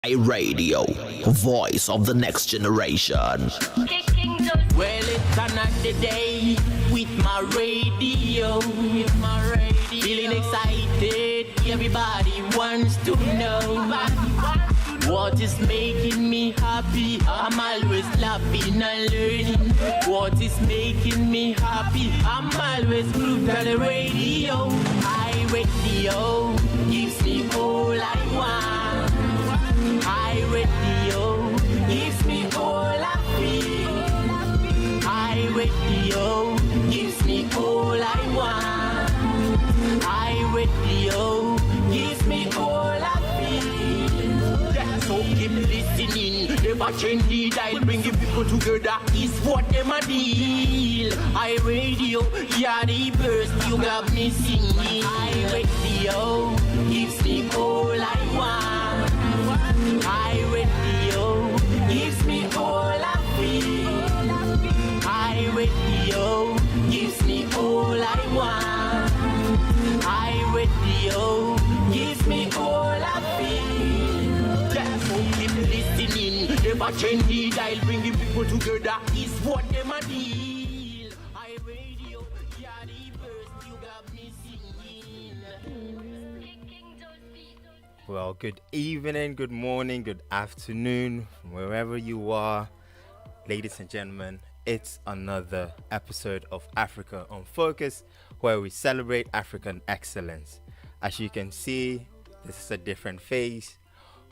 Radio, voice of the next generation. Well, it's another day with my radio. Feeling excited, everybody wants to know what is making me happy. I'm always laughing and learning. What is making me happy? I'm always glued to the radio. HiRadio gives me all I want. HiRadio gives me all I feel. HiRadio gives me all I want. HiRadio gives me all I feel. Yeah, so keep listening. Never change the dial. Bringing people together is what them a deal. HiRadio, yeah, the burst you got me singing. HiRadio gives me all I want. HiRadio gives me all I feel. HiRadio gives me all I want. HiRadio gives me all I feel. Yeah, so keep listening. Never change the dial. Bringing people together is what them a deal. HiRadio, yeah, the burst you got me singing. Well, good evening, good morning, good afternoon, from wherever you are, ladies and gentlemen. It's another episode of Africa on Focus, where we celebrate African excellence. As you can see, this is a different face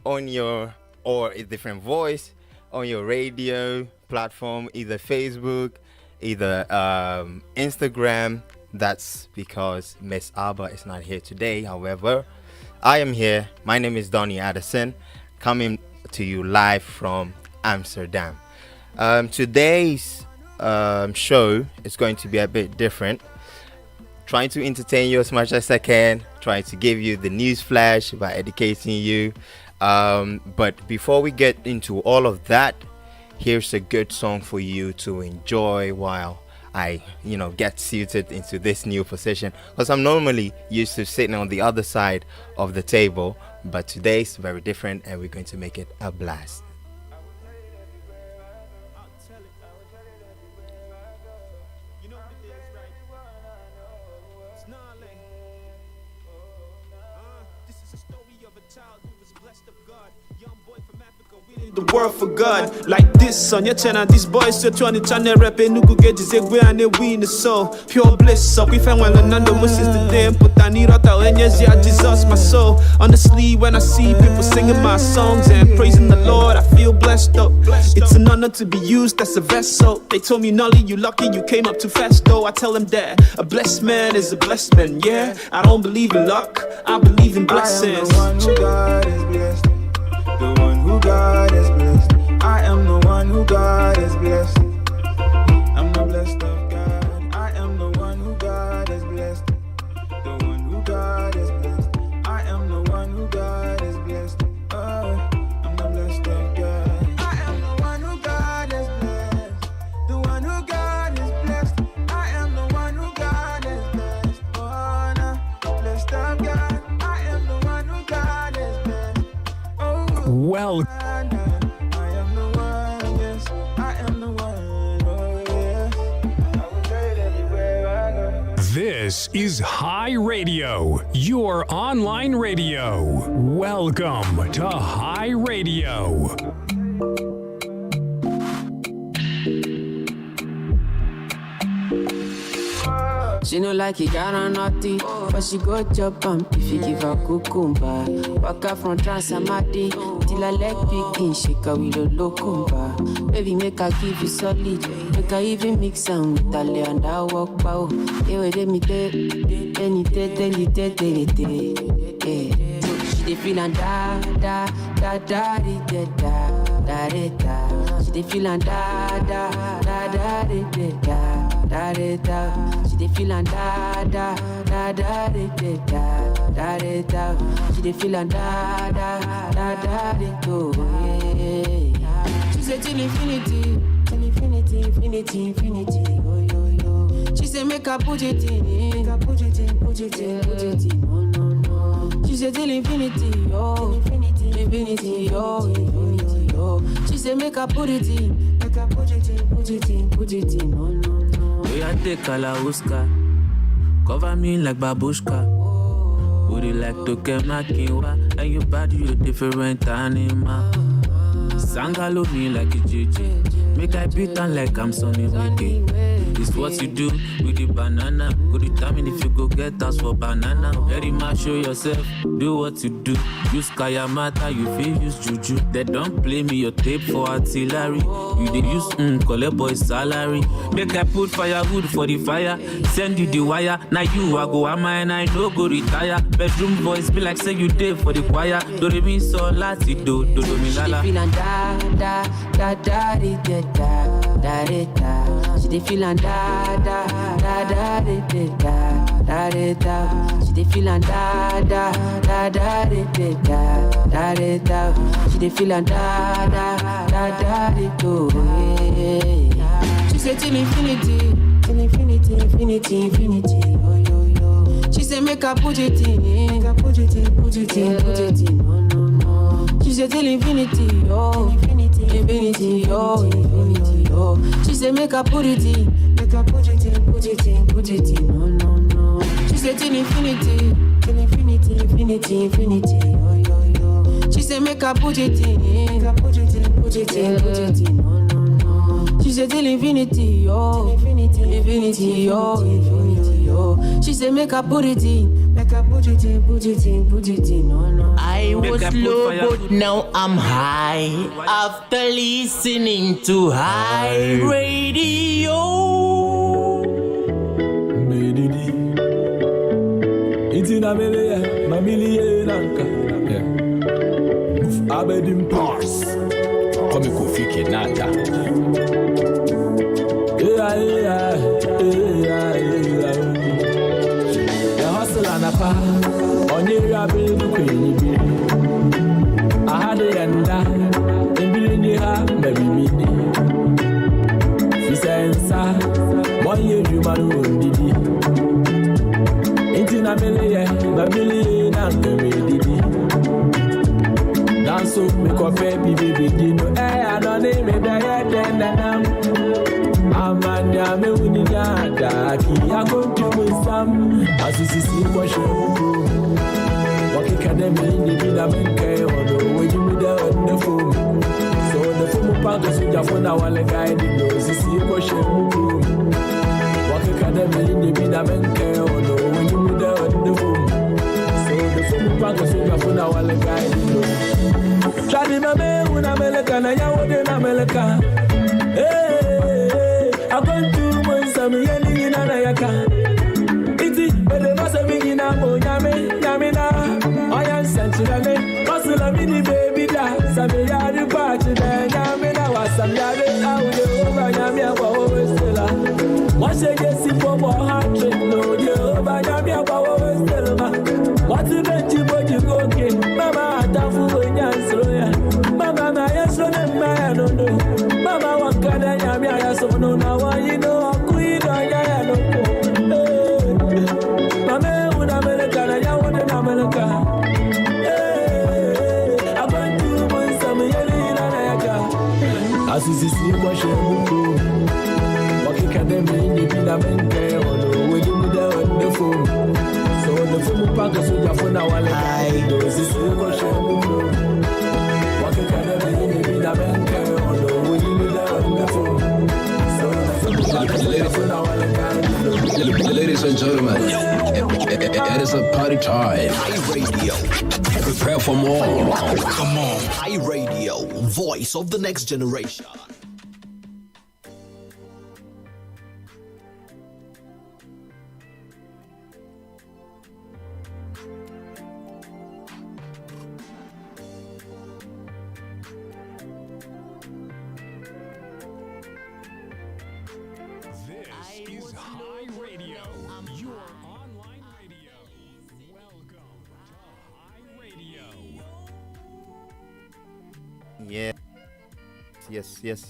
on your, or a different voice on your radio platform, either Facebook, either Instagram. That's because MS.ABA is not here today. However, I am here. My name is Donny Addison, coming to you live from Amsterdam. Today's show is going to be a bit different. Trying to entertain you as much as I can, trying to give you the news flash by educating you. But before we get into all of that, here's a good song for you to enjoy while I, get suited into this new position, because I'm normally used to sitting on the other side of the table, but today's very different and we're going to make it a blast. The world for God, like this on your channel. These boys are trying to rap and who get this egg and they win the soul. Pure bliss up. We found one another since the day. Put I need out and yes, yeah, Jesus, my soul. Honestly, when I see people singing my songs and praising the Lord, I feel blessed up. It's an honor to be used as a vessel. They told me, Nolly, you lucky you came up too fast, though. I tell them that a blessed man is a blessed man. Yeah, I don't believe in luck, I believe in blessings. I am the one who God is blessed. The one who God has blessed. I am the one who God has blessed. I'm the blessed of God. I am the one who God has blessed. The one who God has blessed. I am the one who God has blessed. Oh, I'm the blessed of God. I am the one who God has blessed. The one who God has blessed. I am the one who God has blessed. Oh, no, blessed of God. I am the one who God has blessed. Well, I am the one, yes. I am the one, oh yes. I will trade everywhere I go. this is HiRadio, your online radio. Welcome to HiRadio. She no like it, got on naughty, but she go chop bump if you give her cucumber. Walk out from Transamadi till I leg begin shake her with a locumba. Baby, make her give you solid, make her even mix them with a lay and I walk bow. Hey, wait, let me tell you, she dey feelin' da da da da da da da da. She dey feelin' da da da da da da. Da da da, she dey feelin' da da da da da da da da. She dey feelin' da da da da da do. She say till infinity, till infinity, infinity, infinity. Oh yo yo. She say make her put it in, put it in, put it in, put it in. Oh no no. She say till infinity, oh infinity. infinity, yo, infinity, yo. She say make her put it in, make her put it in, put it in, put it in, no, no, no. We are take Kalauska, cover me like babushka. Would you like to get my kiwa? And your body, you different animal. Sangalo me like a JJ. Make I beat on like I'm Sonny Wiki. It's what you do with the banana. Go determine if you go get us for banana. Very much show yourself, do what you do. Use Kayamata, you feel use Juju. They don't play me your tape for artillery. You they use collect boy salary. Make I put firewood for the fire. Send you the wire. Now you I go ama and I no go retire. Bedroom voice be like say you did for the choir. Do re mi so lati do mi lala. She feelin' da da da da da da da da. She dey feelin' da da da da da da da. She dey feelin' da da da da da da da. She dey feelin' da da da da da. She say till infinity, infinity, infinity. Oh yo yo. She say make her put it in, make her put it in, put it in, put it in. No no no. She say till infinity, oh infinity, infinity, oh infinity, oh. She say make her put it in, make her put it in, put it in, put it in. No no no. She say till infinity, infinity, infinity, infinity. Oh yo yo. She say make her put it in, make her put it in, put it in, put it in. No no no. She say till infinity, oh infinity, infinity, oh infinity, oh. She say make her put it in, make her put it in, put it in, put it in. No no. I was low, but now I'm high. After listening to high radio. Itina mele mamili nanka. Abedim Pars. Come kufike nata. The hustle and a pa. On your rabbit, queen. I had a yanda. And be maybe me. She says, 1 year you man won't did it. Intina mele mamili nanka me. Dance up, make a baby, no I don't name it, I'm a me winning yada. I go to win some. As you see, what you walk academy in the Vinamente or the way you with the phone. So the phone packers with your phone, I want to guide you. See what you walk academy in the Vinamente or the way you with the phone. So the phone packers with your phone, I want to guide you. Shadi mame una meleka na yawo na meleka. I want to want some yelling na yaka. Iti bele masa mingi na mo nyame na. Oya sentirale, masula mini baby da. Sabe ya ri party na nyame na wasam ya re aude over nyame akwa owestela. Washe gesi popo heart no de over nyame akwa owestela. Wati benchi boji goke, mama atafu onyansro. Mama na yeso ne ma no no. Mama wakada nyame ayaso no na wa you know akuido ya no ko. Mama una meleka na ya wona na meleka. Abantu mo sam yeli na yaka. Asisi mo shemuko. Wakika dem ni bina mente ono we do da on the phone. So the phone pack so ya phone na wale. Asisi mo shemuko. Ladies and gentlemen, it is a party time. HiRadio. Prepare for more. Come on. HiRadio, voice of the next generation.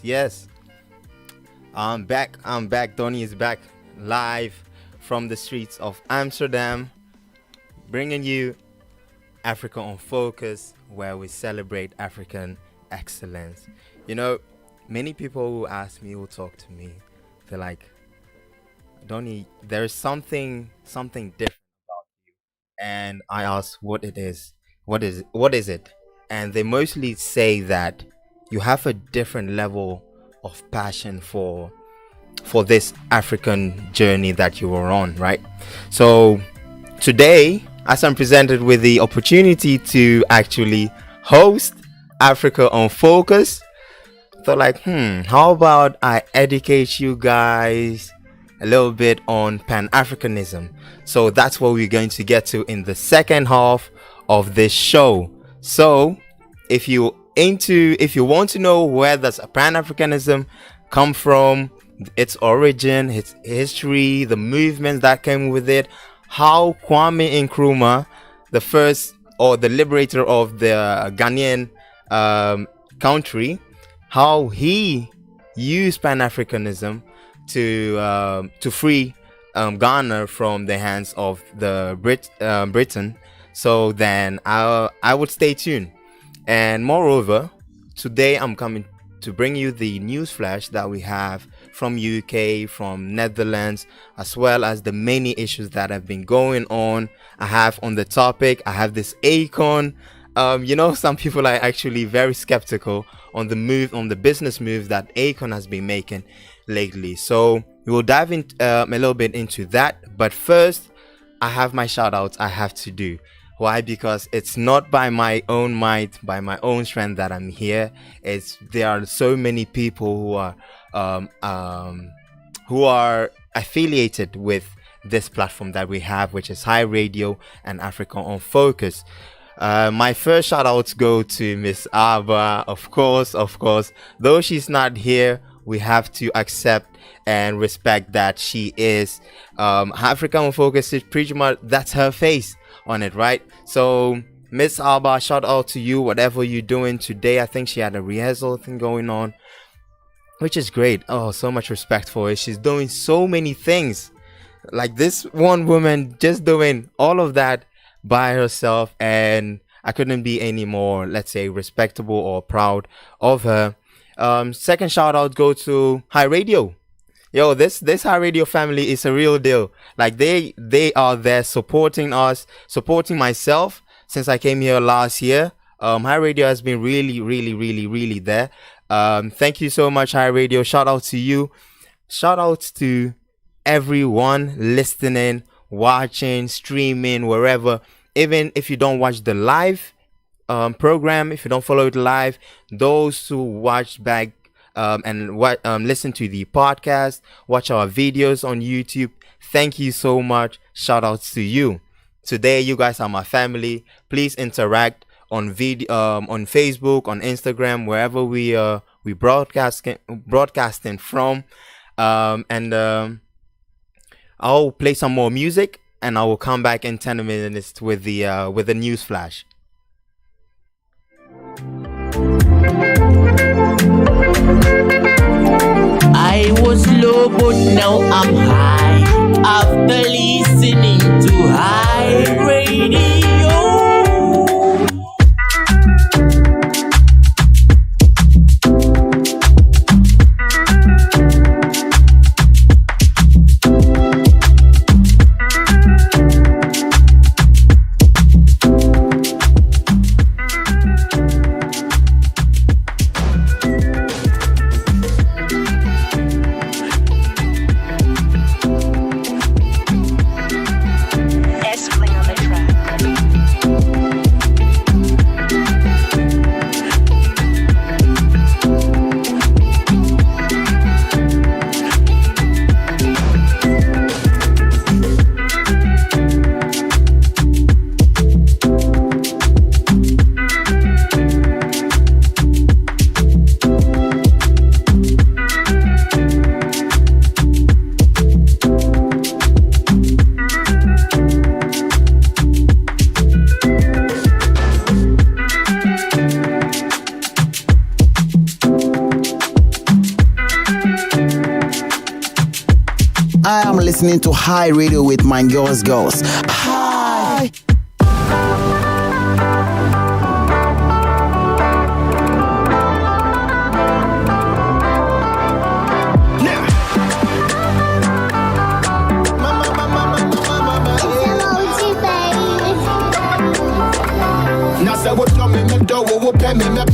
Yes. I'm back. Donny is back live from the streets of Amsterdam, bringing you Africa on Focus where we celebrate African excellence. You know, many people who ask me, who talk to me, they're like, Donny, there's something different. And I ask what it is. What is it? And they mostly say that you have a different level of passion for this African journey that you were on, right? So today, as I'm presented with the opportunity to actually host Africa on Focus, thought like, how about I educate you guys a little bit on Pan-Africanism. So that's what we're going to get to in the second half of this show. So if you want to know where does Pan-Africanism come from, its origin, its history, the movements that came with it, how Kwame Nkrumah, the first or the liberator of the Ghanaian country, how he used Pan-Africanism to free Ghana from the hands of the Britain. So then I would stay tuned. And moreover, today I'm coming to bring you the news flash that we have from UK, from Netherlands, as well as the many issues that have been going on. I have on the topic, I have this Akon. Some people are actually very skeptical on the business move that Akon has been making lately. So we will dive in a little bit into that. But first, I have my shout outs I have to do. Why? Because it's not by my own might, by my own strength that I'm here. There are so many people who are affiliated with this platform that we have, which is HiRadio and Africa on Focus. My first shout outs go to MS.ABA, of course. Though she's not here, we have to accept and respect that she is Africa on Focus. Is pretty much that's her face on it, right? So MS.ABA, shout out to you, whatever you're doing today. I think she had a rehearsal thing going on, which is great. Oh, so much respect for her. She's doing so many things, like this one woman just doing all of that by herself, and I couldn't be any more, let's say, respectable or proud of her. Second shout out go to HiRadio. Yo, this HiRadio family is a real deal. Like they are there supporting us, supporting myself since I came here last year. HiRadio has been really there. Thank you so much, HiRadio. Shout out to you. Shout out to everyone listening, watching, streaming, wherever. Even if you don't watch the live program, if you don't follow it live, those who watch back and listen to the podcast, watch our videos on YouTube, thank you so much. Shout outs to you. Today, you guys are my family. Please interact on video, on Facebook, on Instagram, wherever we broadcasting from. I'll play some more music, and I will come back in 10 minutes with the news flash. I was low, but now I'm high. After listening to HiRadio. Listening to HiRadio with my girls. Hi.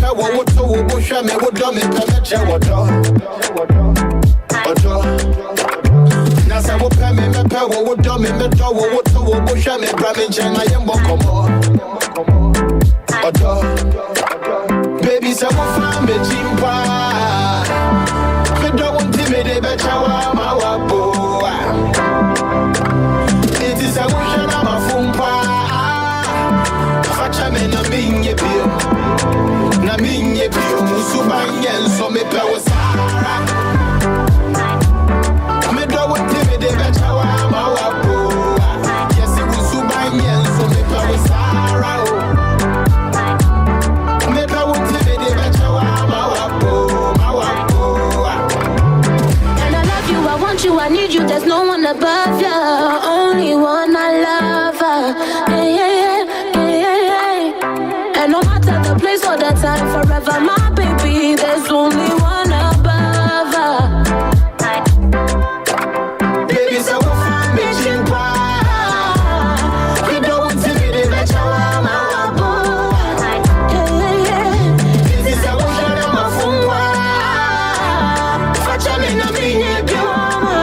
pɛ wo wo to wo bo hwɛ me wo dɔ me pɛ me kyɛ wo dɔ na sɛ wo pɛ me me pɛ wo wo dɔ me me dɔ wo wo to wo bo hwɛ me bra me nkyɛn na yɛ mbɔ kɔmmɔ baby sɛ wo fa me jimpa me dɔ wo nti me de bɛkyɛ wa ma wa boa nti sɛ wo hwɛ na ma fompa fakyɛ me na menyɛ bio na menyɛ bio musu banyɛ nso mepɛ wo sara me dɔ wo nti me de bɛkyɛ wa ma wa boa yɛsɛ musu banyɛ nso mepɛ wo sara mepɛ wo nti me de bɛkyɛ wa ma wa boa and I love you, I want you, I need you, there's no one above you, only one I love. And no matter the place or the time, forever my baby, there's only one above. Baby, so we'll find me chimpa. We don't want to be the better one, my boy. This is how we shut up my phone. Fetch me na minye bioma.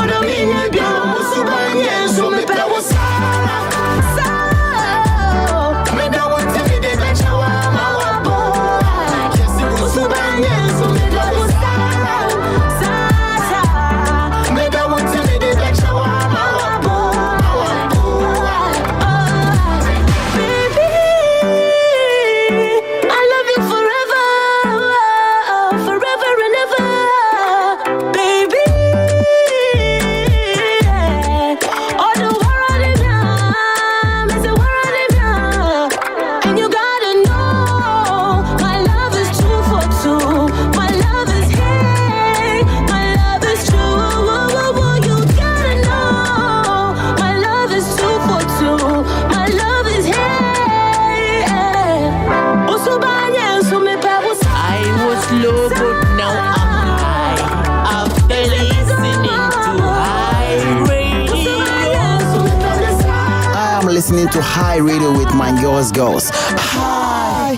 Oda minye bioma. Subanye so me pe wo sara. Me don't want to be the better one, my boy. Yes, subanye so me pe wo sara. Me don't want to be the better one, my boy. Baby, I love you forever, forever and ever. Baby, all the world in me, is the world in me. And you gotta know, my love is 2 for 2. My love is hey, my love is true. You gotta know, my love is 2 for 2. My love is hey. I was low, but now I'm high. After listening to high radio. I am listening to High Radio with my girls. Hi.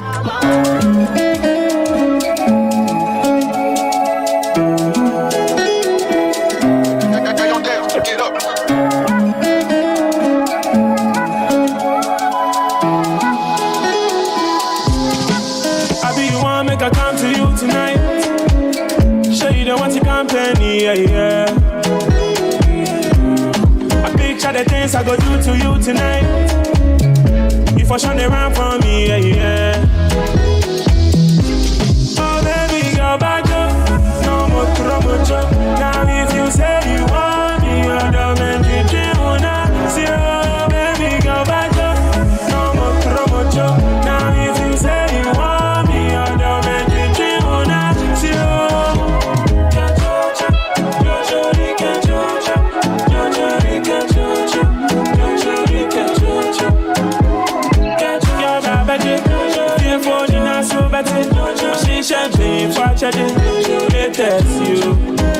Get up. I be you want make I come to you tonight. Show you the want to company, yeah. I picture the things I go do to you tonight. You for sure they run from me, yeah. Oh baby, go back up. No more trouble, now if you say you want me, you're the man you wanna see. Oh baby, go back up. No more trouble, now if you say you want me, you're the man you wanna see.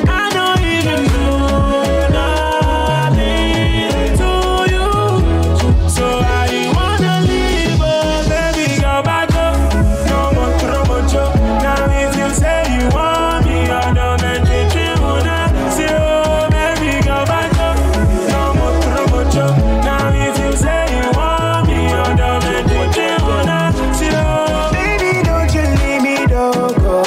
I don't even do nothing to you, so I wanna leave, oh baby, go back up. No more trouble, now if you say you want me, I don't meant to wanna see. Oh baby, go back up. No more trouble, now if you say you want me, I don't meant to wanna see. Oh Baby, don't you leave me, don't go.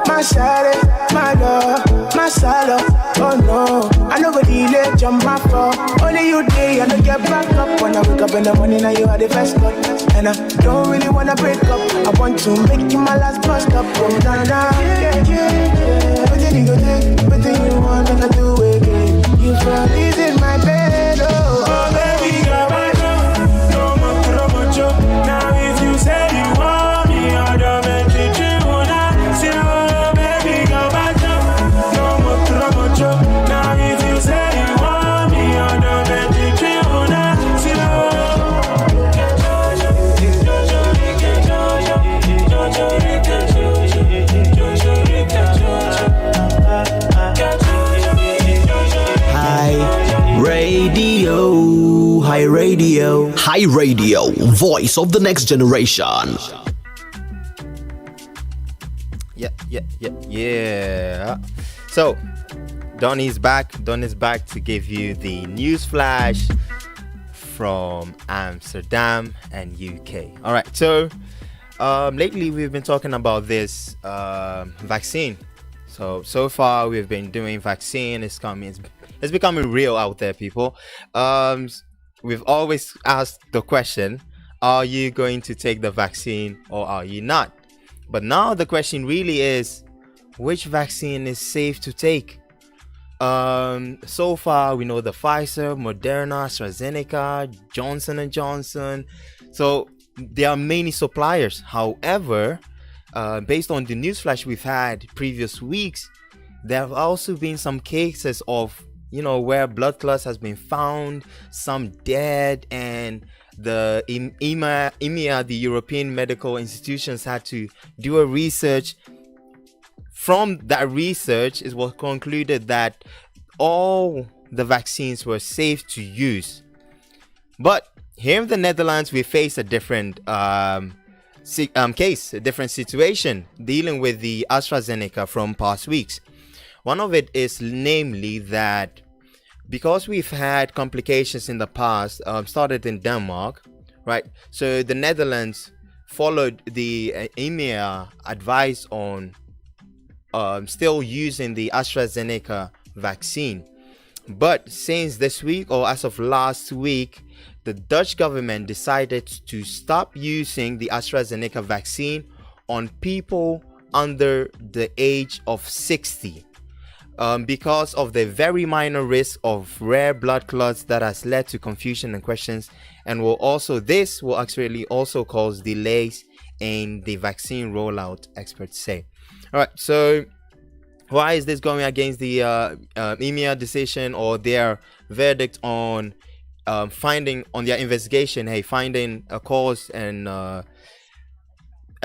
My shawty, my love, my solo. Oh no, I know go delay, jump my phone. Only you day, I don't get back up. When I wake up in the morning, now you are the first cut. And I don't really wanna break up. I want to make you my last bus stop. Oh na na, yeah. Everything you go take, everything you want, I can do again. You feel this in my bed, oh. Oh baby, go back up. No more trouble, now if you say you want me, I don't meant to wanna see. Oh baby, go back up. No more trouble, now if you say you want me, I don't meant to wanna see. HiRadio, voice of the next generation. Yeah. So, Donny's back. Donny's back to give you the news flash from Amsterdam and UK. All right. So, lately we've been talking about this vaccine. So far we've been doing vaccine. It's becoming real out there, people. We've always asked the question: are you going to take the vaccine or are you not? But now the question really is, which vaccine is safe to take? So far we know the Pfizer, Moderna, AstraZeneca, Johnson & Johnson. So there are many suppliers. However, based on the newsflash we've had previous weeks, there have also been some cases of, where blood clots has been found, some dead, and the EMEA, the European Medical Institutions, had to do a research. From that research, it was concluded that all the vaccines were safe to use. But here in the Netherlands, we face a different case, a different situation dealing with the AstraZeneca from past weeks. One of it is namely that because we've had complications in the past, started in Denmark, right? So the Netherlands followed the EMEA advice on still using the AstraZeneca vaccine. But since this week, or as of last week, the Dutch government decided to stop using the AstraZeneca vaccine on people under the age of 60. Because of the very minor risk of rare blood clots that has led to confusion and questions, and this will actually also cause delays in the vaccine rollout, experts say. All right, so why is this going against the EMEA decision or their verdict on finding on their investigation? Finding a cause and a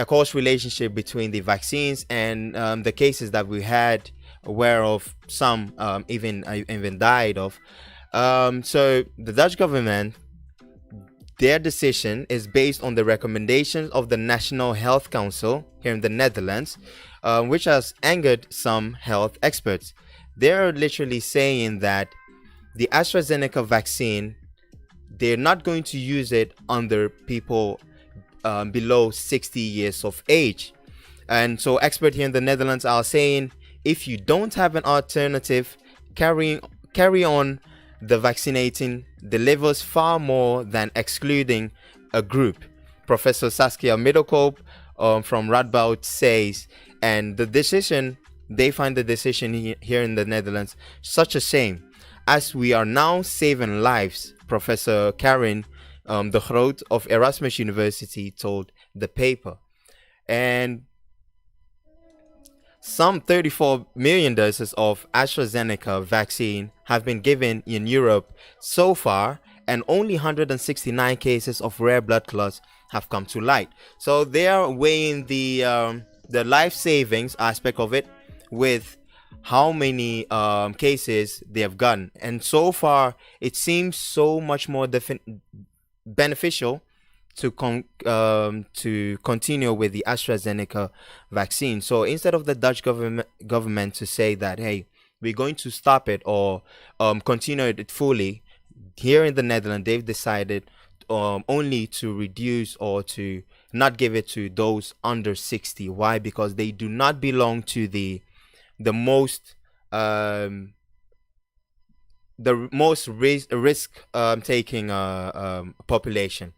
cause relationship between the vaccines and the cases that we had aware of, some even died of. So the Dutch government, their decision is based on the recommendations of the National Health Council here in the Netherlands, which has angered some health experts. They're literally saying that the AstraZeneca vaccine, they're not going to use it under people below 60 years of age. And so experts here in the Netherlands are saying, if you don't have an alternative, carry on the vaccinating delivers far more than excluding a group. Professor Saskia Middelkoop from Radboud says, and they find the decision here in the Netherlands such a shame, as we are now saving lives, Professor Karin de Groot of Erasmus University told the paper. And some 34 million doses of AstraZeneca vaccine have been given in Europe so far, and only 169 cases of rare blood clots have come to light. So they are weighing the life savings aspect of it with how many cases they have gotten, and so far it seems so much more beneficial to continue with the AstraZeneca vaccine. So instead of the Dutch government to say that, hey, we're going to stop it or continue it fully, here in the Netherlands they've decided only to reduce or to not give it to those under 60. Why? Because they do not belong to the most risk taking population.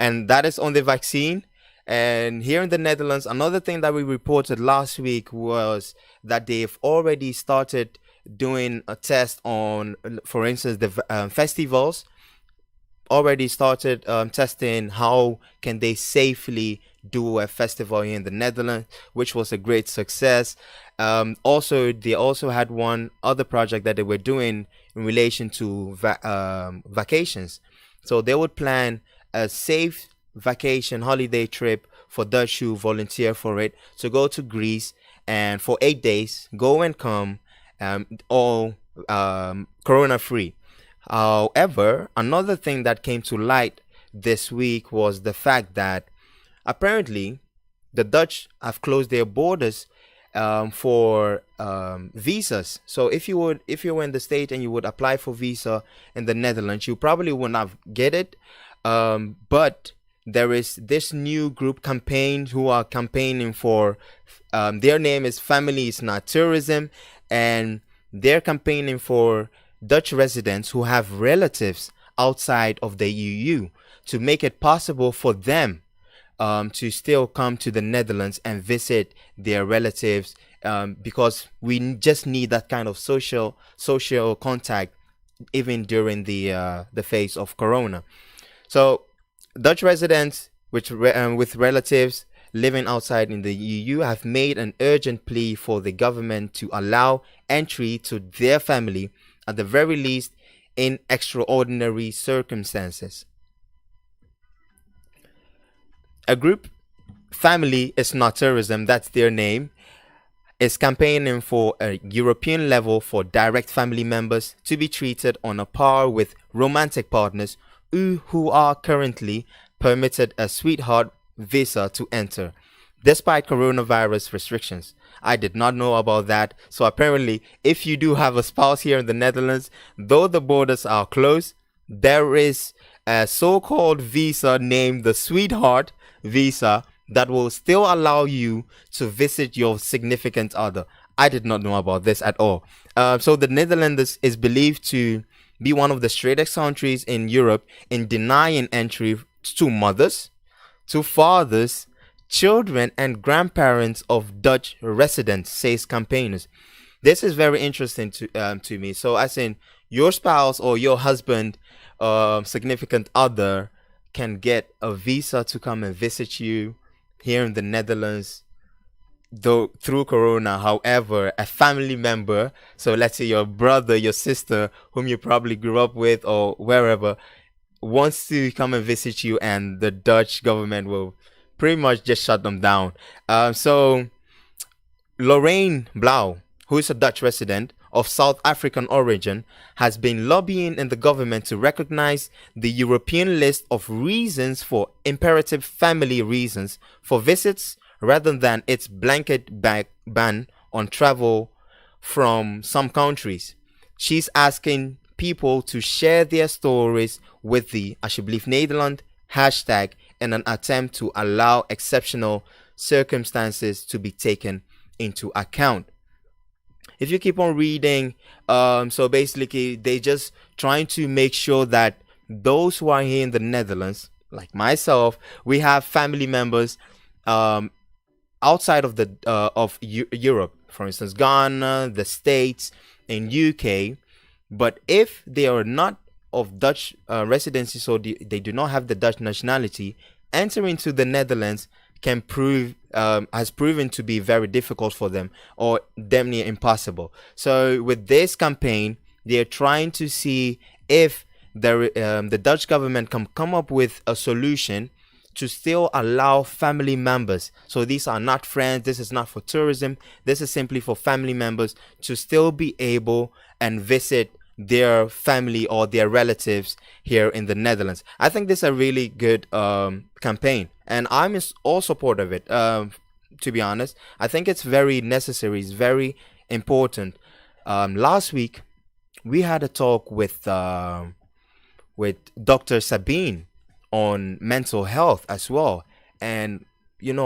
And that is on the vaccine. And here in the Netherlands, another thing that we reported last week was that they've already started doing a test on, for instance, the festivals. Already started testing how can they safely do a festival here in the Netherlands, which was a great success. They also had one other project that they were doing in relation to vacations. So they would plan a safe vacation holiday trip for Dutch who volunteer for it to go to Greece, and for 8 days go and come, all corona free. However, another thing that came to light this week was the fact that apparently the Dutch have closed their borders for visas. So if you were in the state and you would apply for visa in the Netherlands, you probably would not get it. But there is this new group campaign who are campaigning for. Their name is Family is Not Tourism, and they're campaigning for Dutch residents who have relatives outside of the EU to make it possible for them to still come to the Netherlands and visit their relatives, because we just need that kind of social contact even during the phase of Corona. So Dutch residents with relatives living outside in the EU have made an urgent plea for the government to allow entry to their family, at the very least in extraordinary circumstances. A group, Family is Not Tourism, that's their name, is campaigning for a European level for direct family members to be treated on a par with romantic partners who are currently permitted a sweetheart visa to enter, despite coronavirus restrictions. I did not know about that. So apparently, if you do have a spouse here in the Netherlands, though the borders are closed, there is a so-called visa named the sweetheart visa that will still allow you to visit your significant other. I did not know about this at all. So the Netherlands is believed to be one of the straightest countries in Europe in denying entry to mothers, to fathers, children, and grandparents of Dutch residents, says campaigners. This is very interesting to me. So as in, your spouse or your husband, significant other, can get a visa to come and visit you here in the Netherlands, though through Corona. However, a family member, so let's say your brother, your sister, whom you probably grew up with or wherever, wants to come and visit you, and the Dutch government will pretty much just shut them down. So Lorraine Blau, who is a Dutch resident of South African origin, has been lobbying in the government to recognize the European list of reasons for imperative family reasons for visits, rather than its blanket ban on travel from some countries. She's asking people to share their stories with the Alsjeblieft Nederland hashtag in an attempt to allow exceptional circumstances to be taken into account. If you keep on reading, so basically they just trying to make sure that those who are here in the Netherlands, like myself, we have family members outside of the Europe, for instance, Ghana, the States, and UK. But if they are not of Dutch residency, so they do not have the Dutch nationality, entering to the Netherlands can has proven to be very difficult for them, or damn near impossible. So with this campaign, they're trying to see if the Dutch government can come up with a solution to still allow family members. So these are not friends. This is not for tourism. This is simply for family members to still be able and visit their family or their relatives here in the Netherlands. I think this is a really good campaign, and I'm all support of it. To be honest, I think it's very necessary. It's very important. Last week, we had a talk with Dr. Sabine on mental health as well, and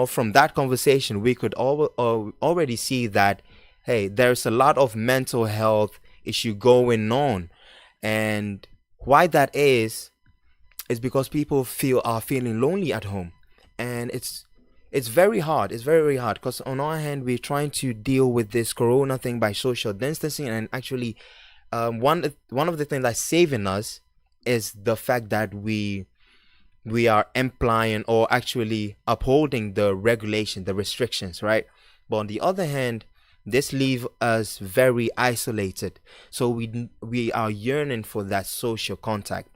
from that conversation, we could already see that there's a lot of mental health issue going on, and why that is because people are feeling lonely at home, and it's very hard. It's very hard because on our hand, we're trying to deal with this Corona thing by social distancing, and actually one of the things that's saving us is the fact that we are implying or actually upholding the regulation, the restrictions, right? But on the other hand, this leaves us very isolated. So we are yearning for that social contact.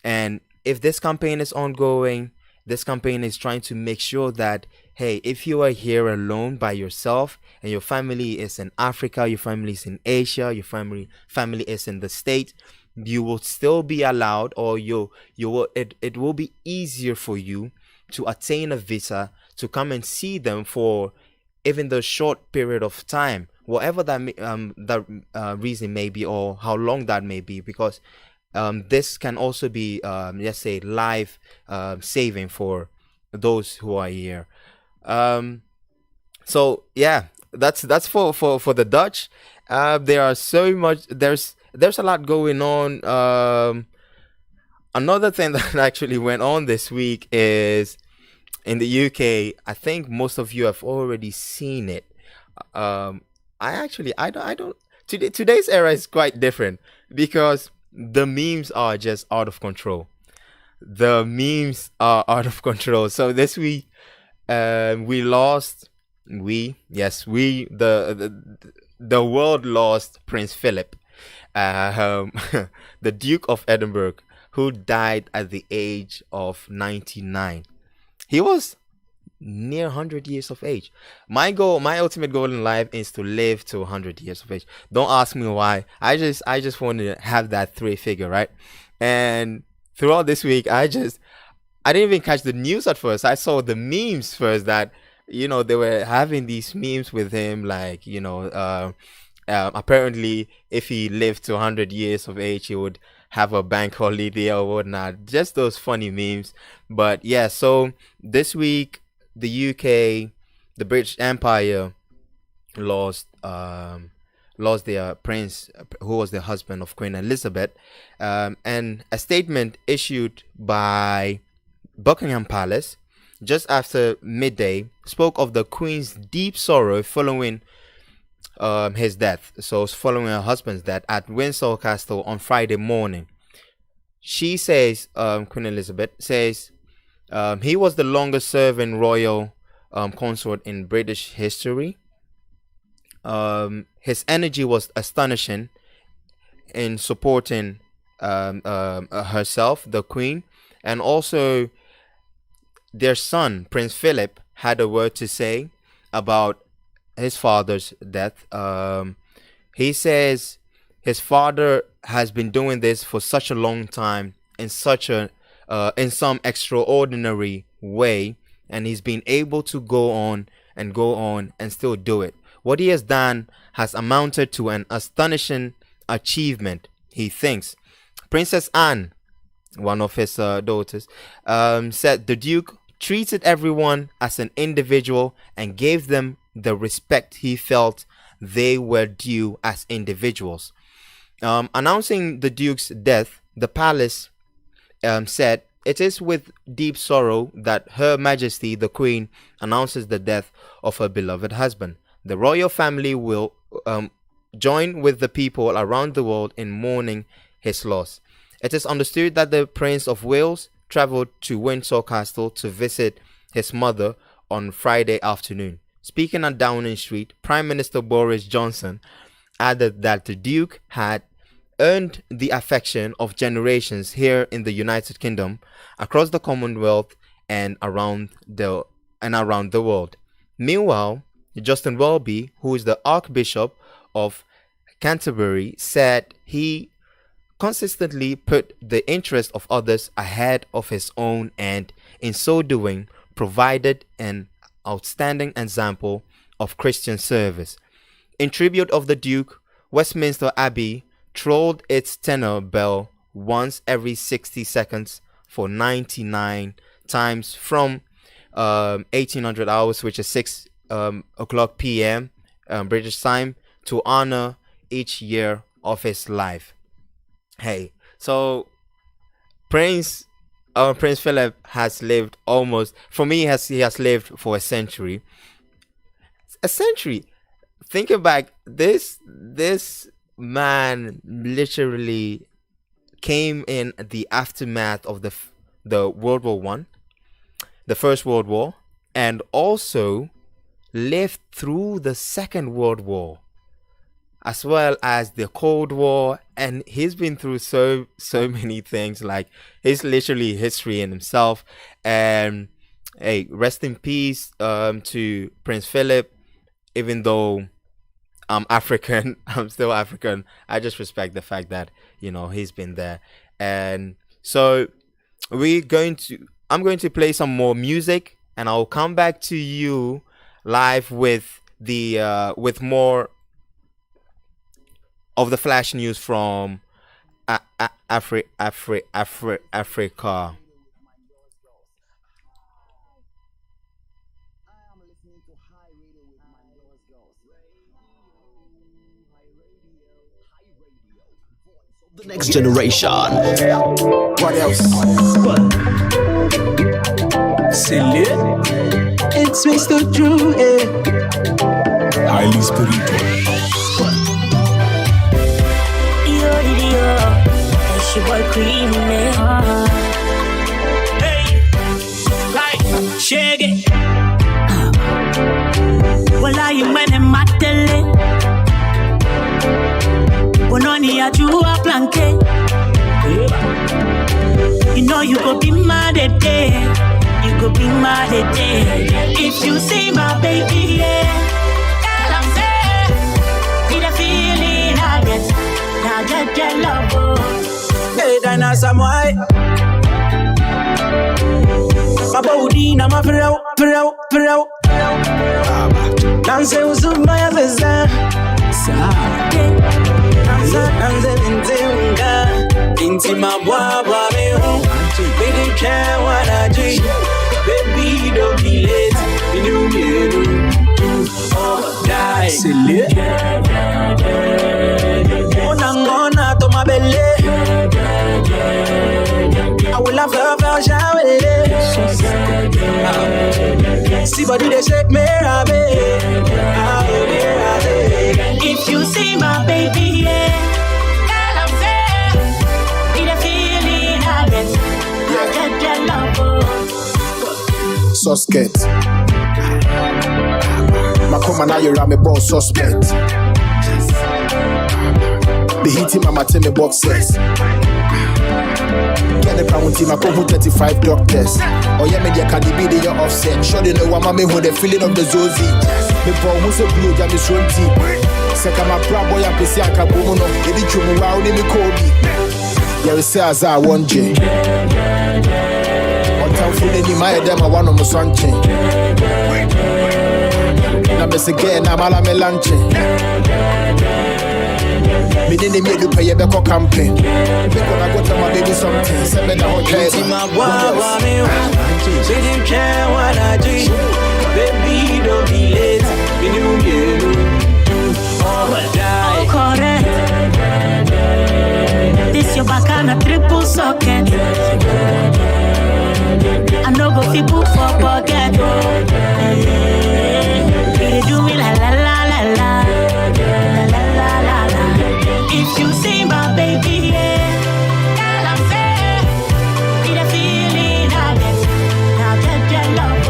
And if this campaign is ongoing, this campaign is trying to make sure that, hey, if you are here alone by yourself and your family is in Africa, your family is in Asia, your family is in the States, you will still be allowed, or it will be easier for you to attain a visa to come and see them for even the short period of time, whatever reason may be, or how long that may be, because this can also be, let's say, life saving for those who are here. So yeah, that's for the Dutch. There are so much. There's a lot going on. Another thing that actually went on this week is in the UK. I think most of you have already seen it. I don't. Today's era is quite different because the memes are just out of control. The memes are out of control. So this week, we lost. The world lost Prince Philip, the Duke of Edinburgh, who died at the age of 99. He was near 100 years of age. My ultimate goal in life is to live to 100 years of age. Don't ask me why. I just want to have that 3 figure, right? And throughout this week, I didn't even catch the news at first. I saw the memes first that, they were having these memes with him, like, apparently if he lived to 100 years of age, he would have a bank holiday or whatnot. Just those funny memes. But yeah, so this week, the UK, the British Empire lost their prince, who was the husband of Queen Elizabeth. And a statement issued by Buckingham Palace just after midday spoke of the Queen's deep sorrow following his death. So it's following her husband's death at Windsor Castle on Friday morning. She says, Queen Elizabeth says, he was the longest serving royal consort in British history. His energy was astonishing in supporting herself, the Queen, and also their son, Prince Philip, had a word to say about his father's death. He says his father has been doing this for such a long time in some extraordinary way, and he's been able to go on and still do it. What he has done has amounted to an astonishing achievement, he thinks. Princess Anne, one of his daughters, said the Duke treated everyone as an individual and gave them the respect he felt they were due as individuals. Announcing the Duke's death, the palace said, "It is with deep sorrow that Her Majesty the Queen announces the death of her beloved husband. The royal family will join with the people around the world in mourning his loss. It is understood that the Prince of Wales traveled to Windsor Castle to visit his mother on Friday afternoon." Speaking at Downing Street, Prime Minister Boris Johnson added that the Duke had earned the affection of generations here in the United Kingdom, across the Commonwealth, and around the world. Meanwhile, Justin Welby, who is the Archbishop of Canterbury, said he consistently put the interest of others ahead of his own, and in so doing provided an outstanding example of Christian service. In tribute of the Duke, Westminster Abbey trolled its tenor bell once every 60 seconds for 99 times from 1800 hours, which is 6 o'clock p.m. British time, to honor each year of his life. Hey, so Prince Philip has lived almost, for me, he has lived for a century. A century. Thinking back, this man literally came in the aftermath of the World War One, the First World War, and also lived through the Second World War, as well as the Cold War, and he's been through so many things. Like, he's literally history in himself. And hey, rest in peace to Prince Philip. Even though I'm African, I'm still African, I just respect the fact that, he's been there. And so I'm going to play some more music, and I'll come back to you live with the with more of the flash news from Africa. The next generation. What else? Silly. It's Mr. Drew, highly spiritual. It's your boy Cream, Hey, right, shake it. Well, I am when I'm at Bononi a jua planke. You know you go be mad at day. You go be mad at day. If you see my baby, yeah. Girl, I'm saying, see the feeling I get. Now get love. Hey, Dana Samoy. My body, na my pro. Dance uzuma ya veza. Dance minzenga. Inti mabwabwa meho. Baby can't wanna dream. Baby don't be late. You or die. Silly. Onangona to my belly. I will have her shower. See body they shake me, if you see my baby, yeah, girl, I'm there. Need a feeling I get love. Suspect. Makoma na you ram me boss suspect. Be hitting mama tell me boxes. Get the crown team, I come 35 doctors. Oh yeah, me can be the offset. Sure they know what me hold the feeling of the zozi. Me for who's a blue jam is runty. Seka my proud boy and pesi aka bono. Ebi chumu wa oni me kobi. Yeah, we say as I one J. One time full in my head, them I want on my son chain. Now me say again, I'm all me lunching. Me didn't make you pay your back campaign. Because I got to my baby something. Send me the hotel. My boy, didn't care what I do. Baby, don't be late. You die. Correct. This your back and a triple socket. I know go people for forget. You do me la la la la la. If you see my baby, yeah, girl, I'm there. Need a feeling I get. Now get love.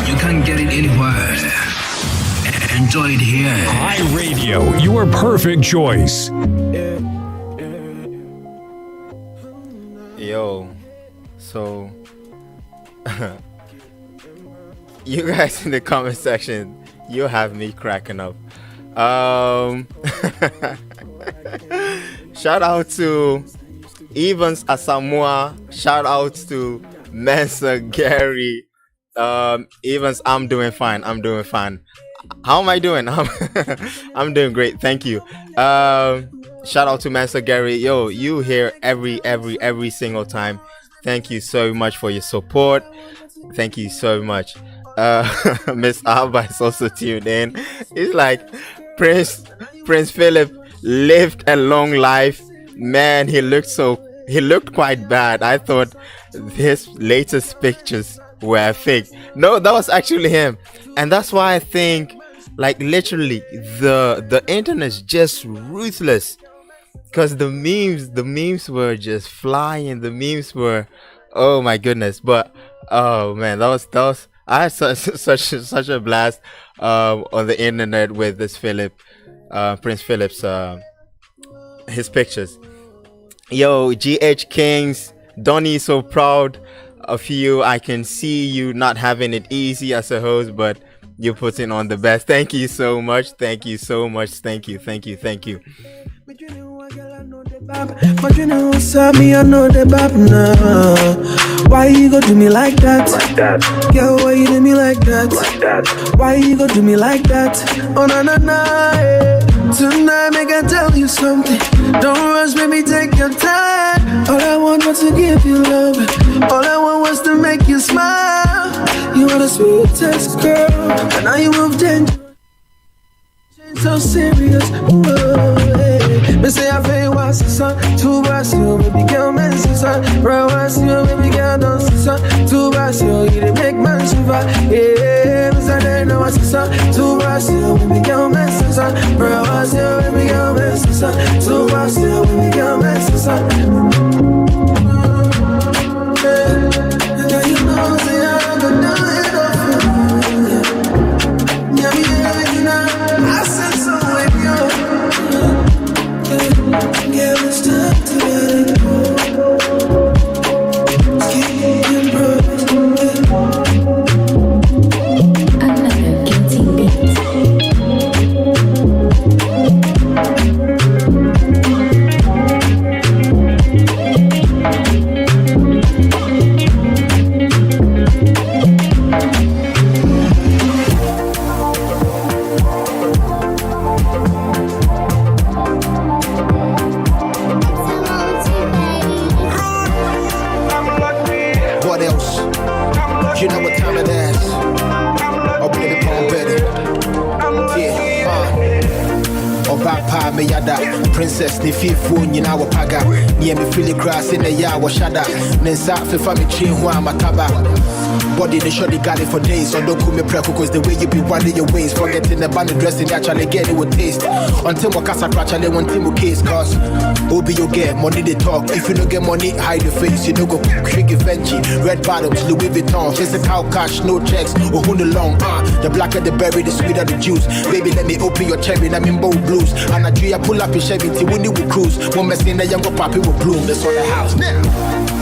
You can't get it anywhere. Enjoy it here. HiRadio, your perfect choice. Yo, so you guys in the comment section, you have me cracking up. Shout out to Evans Asamoah. Shout out to Mensa Gary. Evans, I'm doing fine. How am I doing? I'm doing great. Thank you. Shout out to Mensa Gary. Yo, you here every single time. Thank you so much for your support. Thank you so much. MS.ABA is also tuned in. It's like Prince Philip lived a long life. Man, he looked quite bad. I thought his latest pictures were fake. No, that was actually him. And that's why I think, like, literally the internet is just ruthless, because the memes were just flying. The memes were, oh my goodness. But oh man, that was I had such a blast on the internet with this Prince Philip's his pictures. Yo, GH Kings, Donny so proud. of you. I can see you not having it easy as a host, but you're putting on the best. Thank you so much. Thank you so much. Thank you. Thank you. Thank you. But you know, me, I know the bab now. Why you go do me like that? Girl, why you do me like that? Why you go do me like that? Oh, na na na. Tonight, make I tell you something. Don't rush, baby, take your time. All I want was to give you love. All I want was to make you smile. You are the sweetest girl, and now you move dangerous. So serious, oh, hey. Me say I feel what's the sun, two bars, you baby girl, man, son. Bro, what's you, baby girl, don't see sun, two bars, you they make man shiver, yeah. Me say they know what's the sun, two bars, you baby girl, man, son. Bro, what's you, baby girl, man, son. Two bars, you baby girl, man, son. Yeah, you know, say I go down it off. Yeah, I said so with you. Yeah, it's time to let it go. Keep it another guilty beat. You know what time it is. Oh, baby, pon Betty. Yeah, Obapa me yada. Princess ni fifu nyina wa paga. Niye me feel grass in the ya wa shada. Nensa fefa me chin hu amataba. Body the shorty got it for days. So don't call me preko cause the way you be winding your waist. Forgetting the band dressing actually get it with taste. Until my casa actually one team with case cause Obi you get money they talk. If you don't get money, hide your face. You don't go tricky Fenty. Red bottoms, Louis Vuitton. Physical cash, no checks. Or who the long the blacker the berry, the sweeter the juice. Baby, let me open your cherry, I'm in bold blues. And I pull up your Chevy till we will cruise. One mess in the younger poppy will bloom. That's on the house now.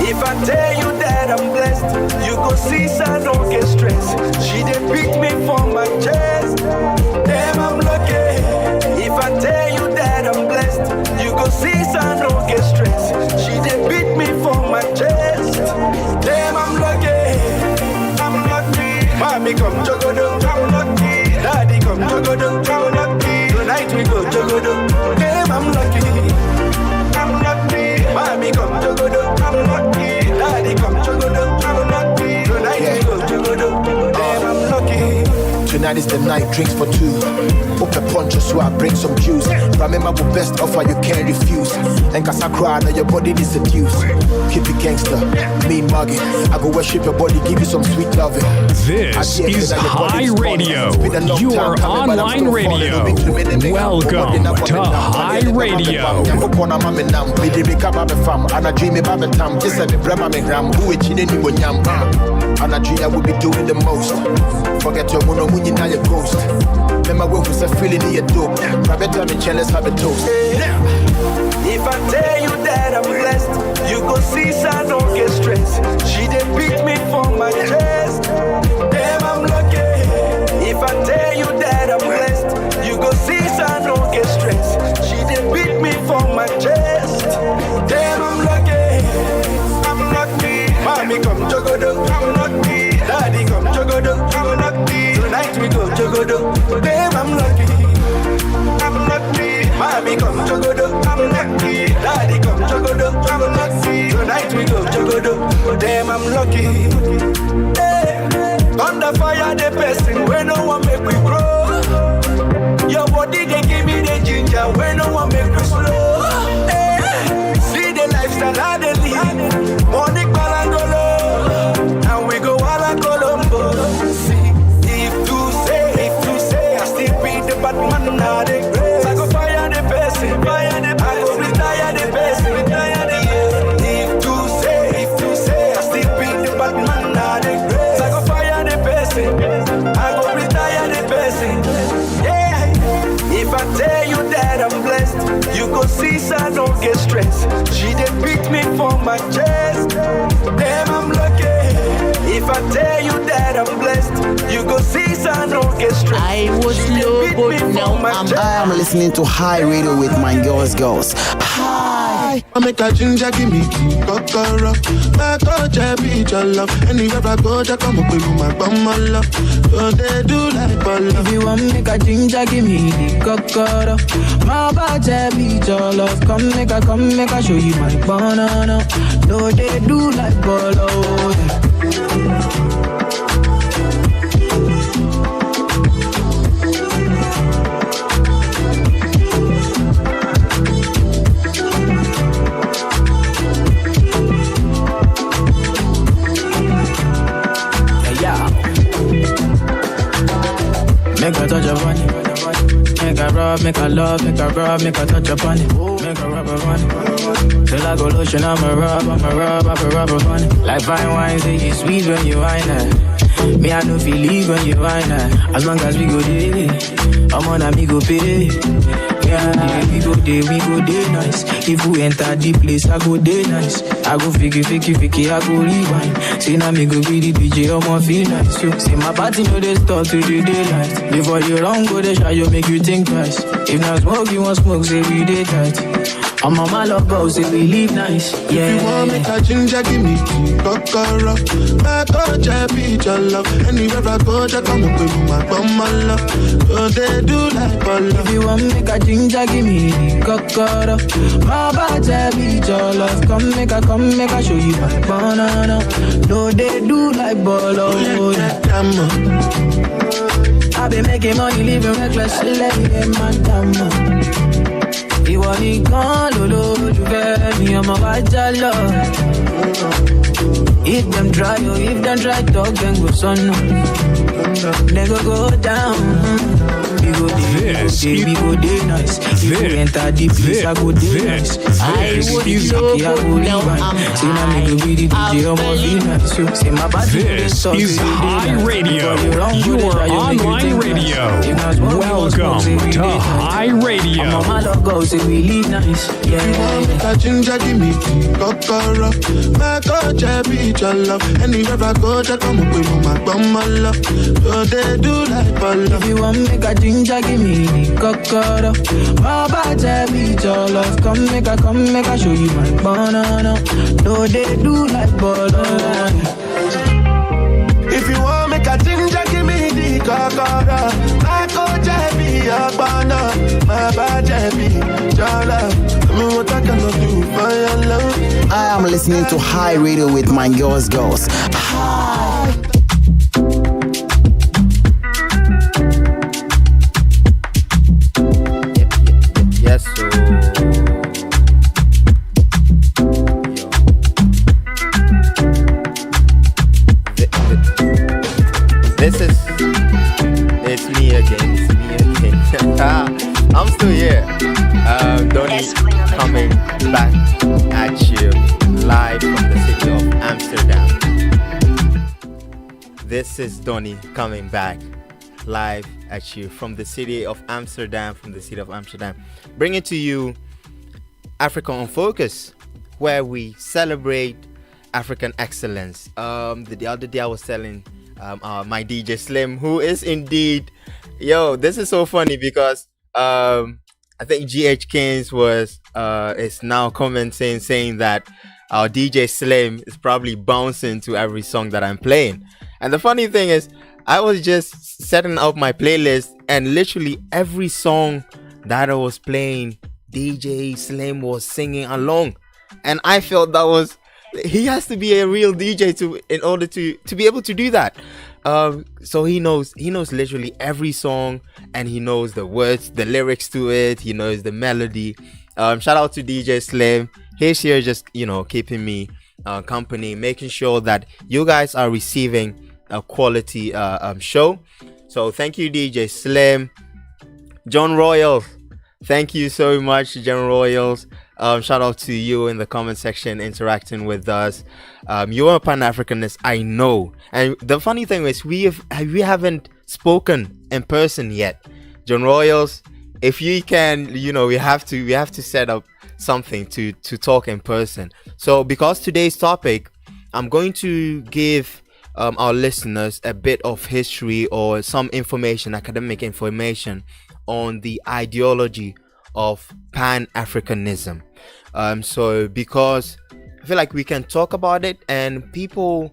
If I tell you that I'm blessed, you go see I don't get stressed. She did beat me for my chest. Damn, I'm lucky. If I tell you that I'm blessed, you go see I don't get stressed. She did beat me for my chest. Damn, I'm lucky. I'm lucky. Mommy come jogodo, I'm lucky. Daddy come jogodo, I'm lucky. Tonight we go jogodo. Damn, I'm lucky. I'm lucky. Mommy come jogodo, I'm lucky. Daddy come jogodo, I'm lucky. Tonight we go jogodo. Damn, I'm lucky. Tonight is the night, drinks for two. Open punch so I bring some juice. Remember the best offer you can't refuse. And cause I cry, now your body is seduced. Keep it gangster, mean mugging. I go worship your body, give you some sweet loving. This is High Radio, your online radio. Welcome to High Radio. And I dream I will be doing the most. Forget your mono when you now your ghost. Remember when we said feeling in your dope. Private time in chalice have a toast. If I tell you that I'm blessed, you go see I don't get stressed. She did beat me for my chest. Damn, I'm lucky. If I tell you that I'm blessed, you go see I don't get stressed. She did beat me for my chest. Damn, I'm lucky. I'm lucky. Mommy come jogodo, I'm lucky. Daddy come jogodo, I'm lucky. Tonight we go jogodo. Damn, I'm lucky. I'm lucky. Mommy come jogodo, I'm lucky. Daddy come jogodo, I'm lucky. Tonight we go jogodo. Damn, I'm lucky. Hey. Under fire the person where no one make we grow. Your body they give me the ginger where no one make we slow. Hey. See the lifestyle I they live. Money Palangolo. And we go all Colombo. See, if you say, I still be the Batman now the grace. I go fire the person, I go retire the person. If you say, I still be the Batman now the grace. I go fire the person, I go retire the person. Yeah, if I tell you that I'm blessed, you go see I don't get stressed. She did beat me for my chest. Damn, I'm lucky. If I tell you that I'm blessed, you go see I don't get stressed. I was low, but now I'm listening to High Radio with my girls. Hi. I make a ginger, give me tea, kokoro. My coach, I be your love. Anywhere I go, I come up with my bum, my love. So they do like ball. If you want make a ginger, give me the kokoro. My coach, I be your love. Come make a show you my banana. So they do like ball. Make a touch upon it. Make a rub, make a love, make a rub, make a touch upon it. Make a rub upon it. Till I go lotion, I'm a rub upon it. Like fine wine, say you sweet when you wine it. Me, I know feel leave when you wine it. As long as we go there, I'm on a me go pay. Yeah, we go there nice. If we enter the place, I go there nice. I go fiki, I go rewind. Say now me go be the DJ, I'ma feel nice. So, say my party know they start to the daylight. Before you run, go they shy, you make you think twice. If not smoke, you want smoke, say we day tight. I'm on my love go, say we live nice. Yeah. If you want make a ginger, give me tea, kokoro. My coach, I be your love. Anywhere I go, I come up with my bum, my love. So they do like ball. If you want make a ginger, give me the kokoro. My coach, I be your love. Come make a show you my banana. No, they do like ball. I been making money, living reckless, living my dama. Ìwọ nìkan lolólùfẹ́ mi ọmọ wa jálọ. If them try talk, then go sọnù. They go down. We go day nice. If we enter the place, I go day nice. I was lucky, I go rewind. Say now me go be the DJ, ọmọ feel nice. So say my body This is High Radio, your online radio. Welcome to High Radio. I'm on my logo, say we live nice. Yeah. You want make a ginger, give me tea, kokoro. My coach, I be your love. Anywhere I go, I come up with my bum, my love. So they do like ball. If you want make a ginger, give me the kokoro. My body, I be your love. Come make a show you my banana. No, they do like ball. If you want make a ginger, give me the kokoro. My coach, I be your banana. My body, I be your love. I mean, what I cannot do for your love. I am listening to High Radio with my girls. Hi. Yes, so it's me again. I'm still here. Donny coming back at you live from the city of Amsterdam. This is Donny coming back live at you from the city of Amsterdam, bringing to you Africa on Focus, where we celebrate African excellence. The other day I was telling my DJ Slim, who is indeed, this is so funny because I think GH Kings is now commenting saying that our DJ Slim is probably bouncing to every song that I'm playing. And the funny thing is, I was just setting up my playlist and literally every song that I was playing, DJ Slim was singing along. And I felt he has to be a real DJ in order to be able to do that. So he knows literally every song, and he knows the words, the lyrics to it. He knows the melody. Shout out to DJ Slim. He's here just keeping me company, making sure that you guys are receiving a quality show. So thank you, DJ Slim. John Royals, thank you so much, John Royals. Shout out to you in the comment section interacting with us. You are a Pan-Africanist, I know. And the funny thing is, we haven't spoken in person yet. John Royals, if you can, we have to set up something to talk in person. So because today's topic, I'm going to give our listeners a bit of history or some information, academic information on the ideology of Pan-Africanism. So because I feel like we can talk about it, and people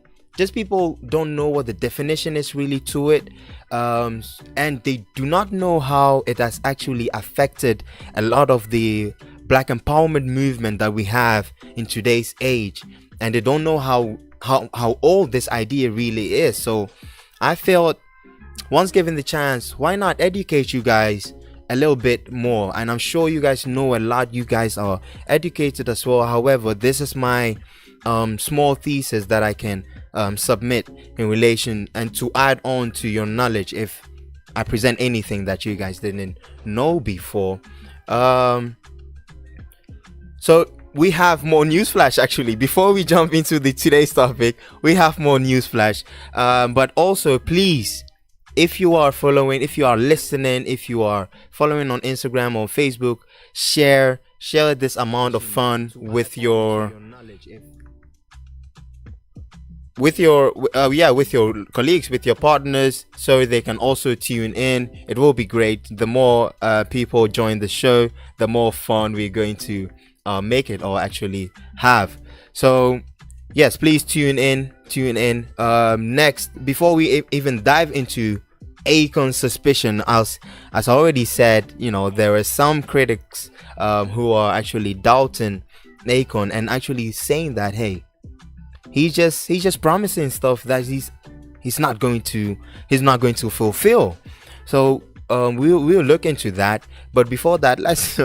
don't know what the definition is really to it, and they do not know how it has actually affected a lot of the Black empowerment movement that we have in today's age, and they don't know how old this idea really is. So I felt, once given the chance, why not educate you guys a little bit more? And I'm sure you guys know a lot, you guys are educated as well. However, this is my small thesis that I can submit in relation and to add on to your knowledge if I present anything that you guys didn't know before. So we have more newsflash actually. Before we jump into today's topic, we have more newsflash. But also, please, if you are following, if you are listening, if you are following on Instagram or Facebook, share this amount of fun with your colleagues, with your partners, so they can also tune in. It will be great. The more people join the show, the more fun we're going to make it or actually have. So yes, please tune in. Next, before we even dive into Akon's suspicion, as I already said, there are some critics who are actually doubting Akon and actually saying that, hey, he's just promising stuff that he's not going to fulfill. So we'll look into that. But before that, let's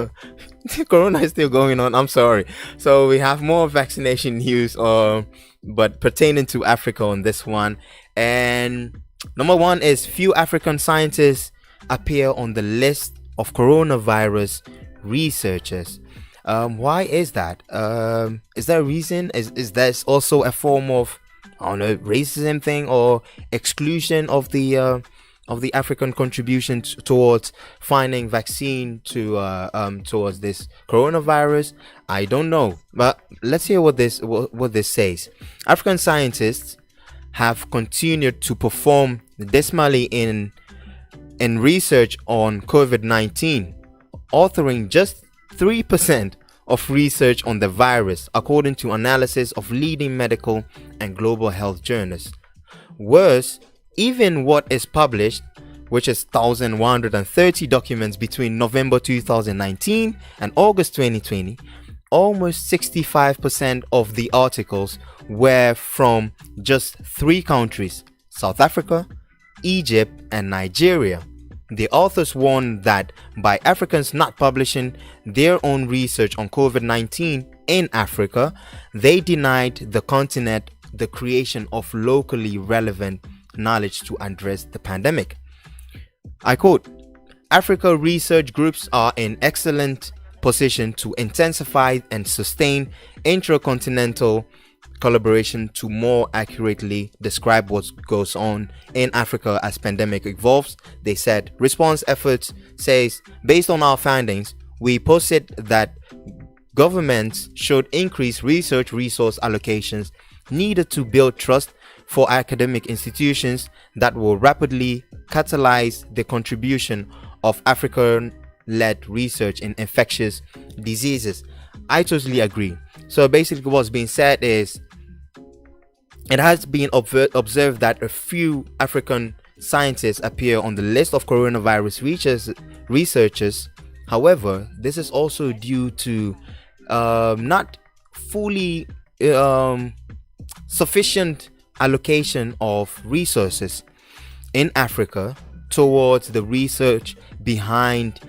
Corona is still going on. I'm sorry. So we have more vaccination news, but pertaining to Africa on this one. And number one is few African scientists appear on the list of coronavirus researchers. Why is that? Is there a reason? Is there also a form of, I don't know, racism thing or exclusion of the African contribution towards finding vaccine towards this coronavirus? I don't know, but let's hear what this says. African scientists have continued to perform dismally in research on COVID-19, authoring just 3% of research on the virus, according to analysis of leading medical and global health journals. Worse, even what is published, which is 1,130 documents between November 2019 and August 2020, almost 65% of the articles were from just 3 countries: South Africa, Egypt, and Nigeria. The authors warned that by Africans not publishing their own research on COVID-19 in Africa, they denied the continent the creation of locally relevant knowledge to address the pandemic. I quote, "Africa research groups are in excellent position to intensify and sustain intercontinental collaboration to more accurately describe what goes on in Africa as pandemic evolves," they said. Response efforts says, "Based on our findings, we posit that governments should increase research resource allocations needed to build trust for academic institutions that will rapidly catalyze the contribution of African-led research in infectious diseases." I totally agree. So basically what's being said is, it has been observed that a few African scientists appear on the list of coronavirus researchers. However, this is also due to not fully sufficient allocation of resources in Africa towards the research behind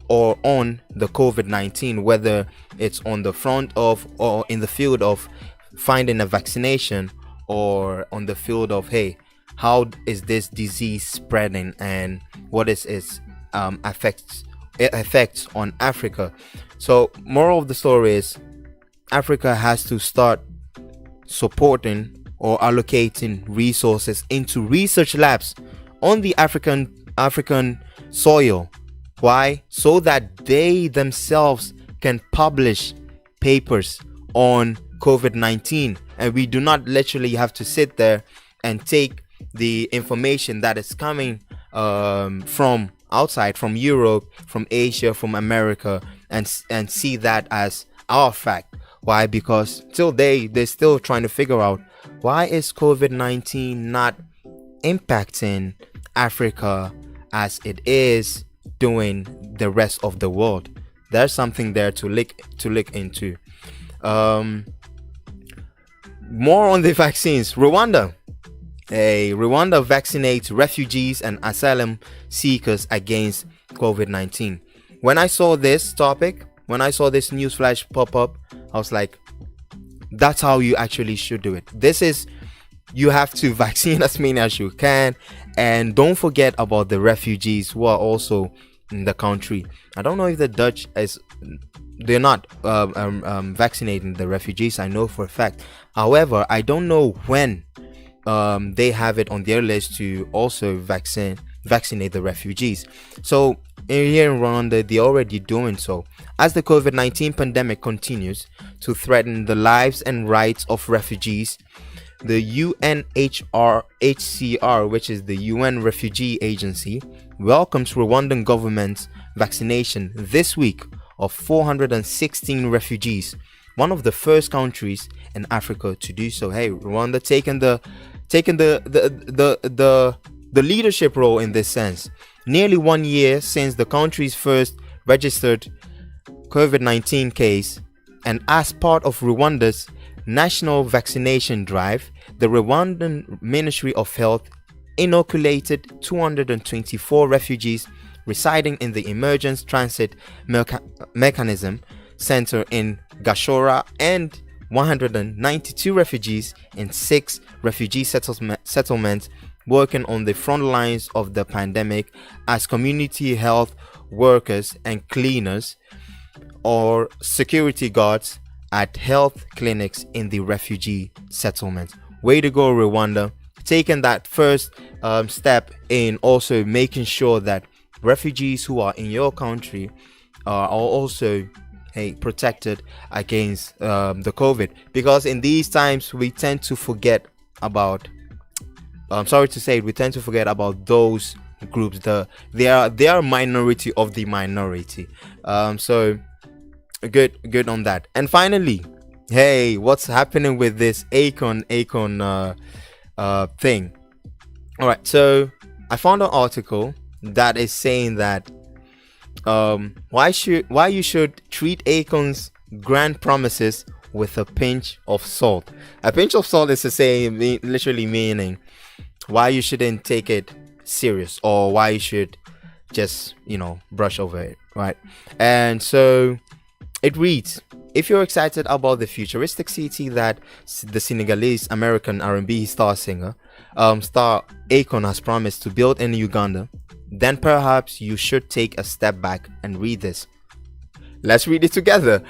or on the COVID-19, whether it's on the front of or in the field of finding a vaccination, or on the field of, hey, how is this disease spreading and what is its effects on Africa. So moral of the story is, Africa has to start supporting or allocating resources into research labs on the African soil. Why? So that they themselves can publish papers on COVID-19, and we do not literally have to sit there and take the information that is coming from outside, from Europe, from Asia, from America, and see that as our fact. Why? Because till they're still trying to figure out why is COVID-19 not impacting Africa as it is doing the rest of the world. There's something there to look into. More on the vaccines. Rwanda vaccinates refugees and asylum seekers against COVID-19. When I saw this topic, when I saw this news flash pop up, I was like, that's how you actually should do it. You have to vaccine as many as you can, and don't forget about the refugees who are also in the country. I don't know if the Dutch they're not vaccinating the refugees, I know for a fact. However, I don't know when they have it on their list to also vaccinate the refugees. So here in Rwanda, they're already doing so. As the COVID-19 pandemic continues to threaten the lives and rights of refugees, the UNHCR, which is the UN Refugee Agency, welcomes Rwandan government's vaccination this week of 416 refugees, one of the first countries in Africa to do so. Hey, Rwanda taking the leadership role in this sense. Nearly 1 year since the country's first registered COVID-19 case, and as part of Rwanda's national vaccination drive, the Rwandan Ministry of Health inoculated 224 refugees residing in the Emergency Transit Mechanism Center in Gashora and 192 refugees in 6 refugee settlements working on the front lines of the pandemic as community health workers and cleaners or security guards at health clinics in the refugee settlements. Way to go, Rwanda, taking that first step in also making sure that refugees who are in your country are also protected against the COVID. Because in these times we tend to forget about we tend to forget about those groups. They are minority of the minority. So good on that. And finally, hey, what's happening with this Akon thing? All right, so I found an article that is saying that why you should treat Akon's grand promises with a pinch of salt. A pinch of salt is the same, literally meaning why you shouldn't take it serious, or why you should just brush over it, right? And so it reads, if you're excited about the futuristic city that the Senegalese American R&B star Akon has promised to build in Uganda, then perhaps you should take a step back and read this. Let's read it together.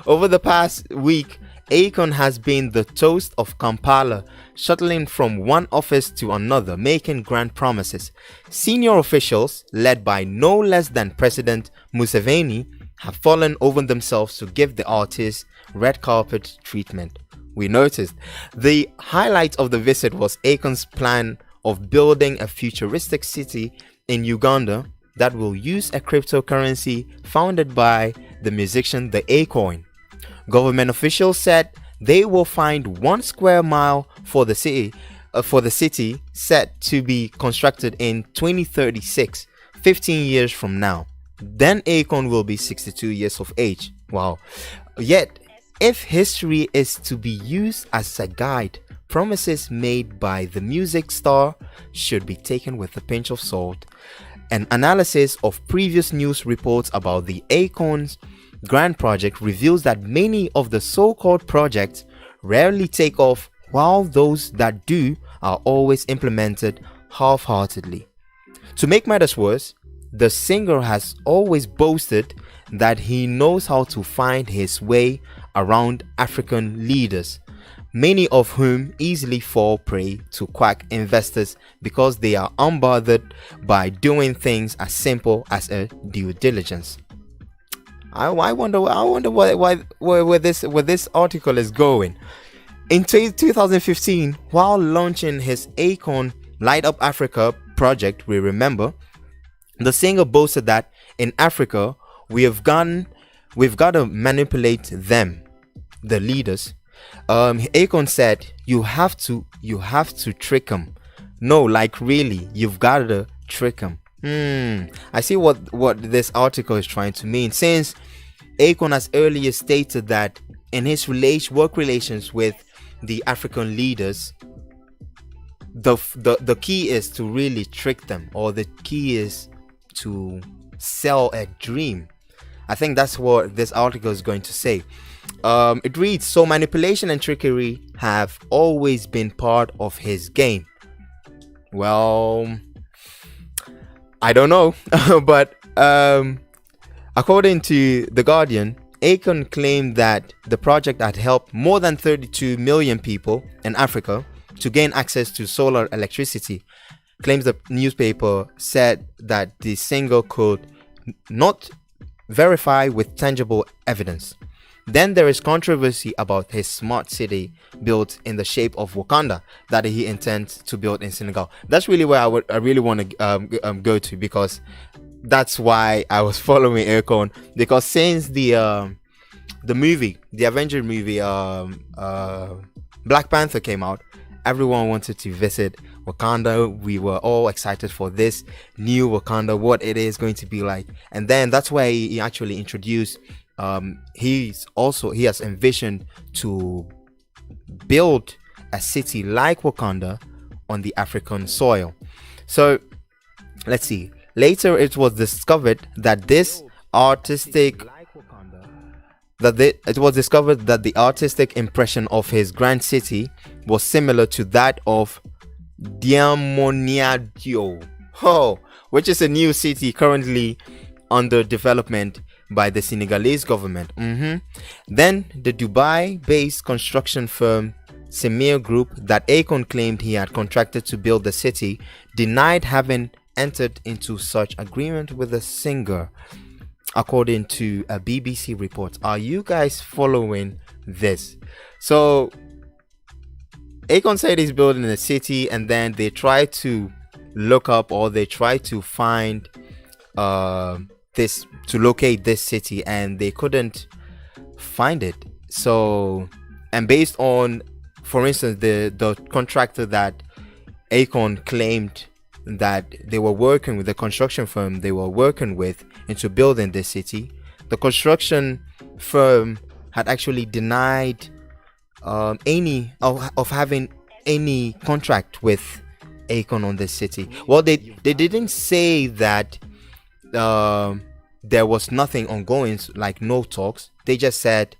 Over the past week, Akon has been the toast of Kampala, shuttling from one office to another, making grand promises. Senior officials, led by no less than President Museveni, have fallen over themselves to give the artist red carpet treatment. We noticed the highlight of the visit was Akon's plan of building a futuristic city in Uganda that will use a cryptocurrency founded by the musician The Acoin. Government officials said they will find 1 square mile for the city set to be constructed in 2036, 15 years from now. Then Akon will be 62 years of age. Wow. Yet, if history is to be used as a guide, promises made by the music star should be taken with a pinch of salt. An analysis of previous news reports about the Akon's grand project reveals that many of the so-called projects rarely take off, while those that do are always implemented half-heartedly. To make matters worse, the singer has always boasted that he knows how to find his way around African leaders, many of whom easily fall prey to quack investors because they are unbothered by doing things as simple as a due diligence. I wonder where this article is going. In 2015, while launching his Akon Light Up Africa project, we remember, the singer boasted that in Africa, we've got to manipulate them, the leaders. Akon said, you have to trick them. No, like really, you've got to trick them. I see what this article is trying to mean, since Akon has earlier stated that in his work relations with the African leaders, the key is to really trick them, or the key is to sell a dream. I think that's what this article is going to say. It reads, so manipulation and trickery have always been part of his game. Well, I don't know, but according to The Guardian, Akon claimed that the project had helped more than 32 million people in Africa to gain access to solar electricity. Claims the newspaper said that the singer could not verify with tangible evidence. Then there is controversy about his smart city built in the shape of Wakanda that he intends to build in Senegal. That's really where I really want to go to, because that's why I was following Akon, because since the movie, the Avenger movie, Black Panther came out, everyone wanted to visit Wakanda. We were all excited for this new Wakanda, what it is going to be like. And then that's why he actually introduced, he has envisioned to build a city like Wakanda on the African soil. So let's see. Later it was discovered that the artistic impression of his grand city was similar to that of Diamoniadio, which is a new city currently under development by the Senegalese government. Then the Dubai-based construction firm Semir Group that Akon claimed he had contracted to build the city denied having entered into such agreement with the singer, according to a BBC report. Are you guys following this? So Akon said he's building a city, and then they try to look up, or they try to find to locate this city, and they couldn't find it. So, and based on, for instance, the contractor that Akon claimed that they were working with, the construction firm they were working with into building this city, the construction firm had actually denied any of having any contract with Akon on this city. Well, they didn't say that there was nothing ongoing, like no talks. They just said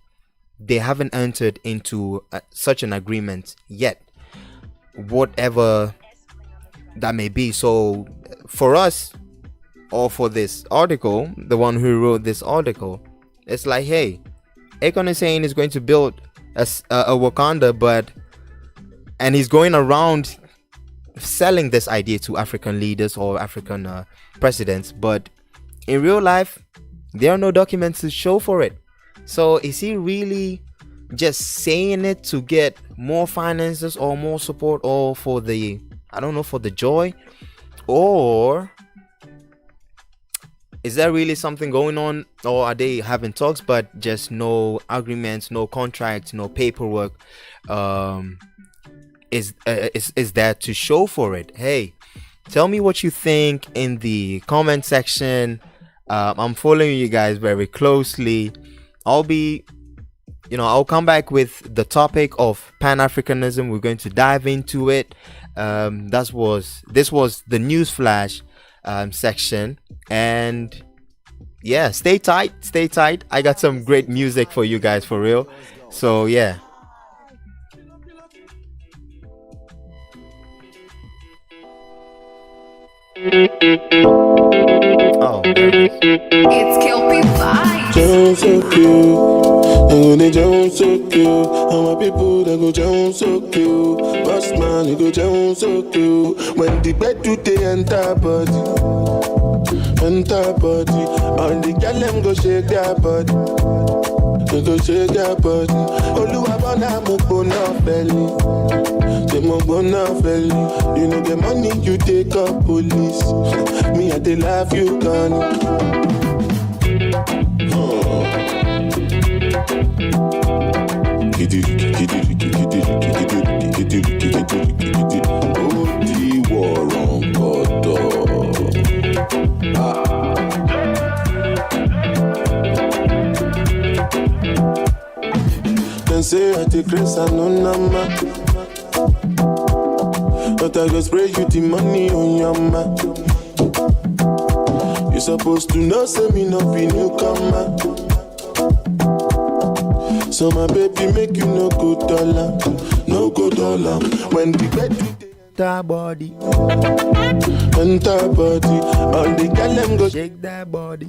they haven't entered into such an agreement yet, whatever that may be. So for us, or for this article, the one who wrote this article, it's like, hey, Akon is saying he's going to build a Wakanda, and he's going around selling this idea to African leaders or African presidents, but in real life there are no documents to show for it. So is he really just saying it to get more finances or more support, or for the, I don't know, for the joy? Or is there really something going on, or are they having talks but just no agreements, no contracts, no paperwork is there to show for it? Hey, tell me what you think in the comment section. I'm following you guys very closely. I'll come back with the topic of Pan-Africanism. We're going to dive into it. This was the news flash section, and yeah, stay tight. I got some great music for you guys, for real. So yeah. Oh, there it is. It's Kelpie Vibes. Jones so cute. And when they Jones so cute, and my people they go Jones so cute. Boss man, they go Jones so cute. When the bed do they enter body, all the girl them go shake their body. They go shake their body. Oluwabana mukbona belly. They mukbona belly. You know the money you take up police. Me I they laugh you gone. Then say I take grace and no number, but I go spray you the money on your mouth. You supposed to know, say me no be newcomer. So my baby make you no go dollar, no go dollar. When the bed do that body, enter body, all the girl them go shake that body.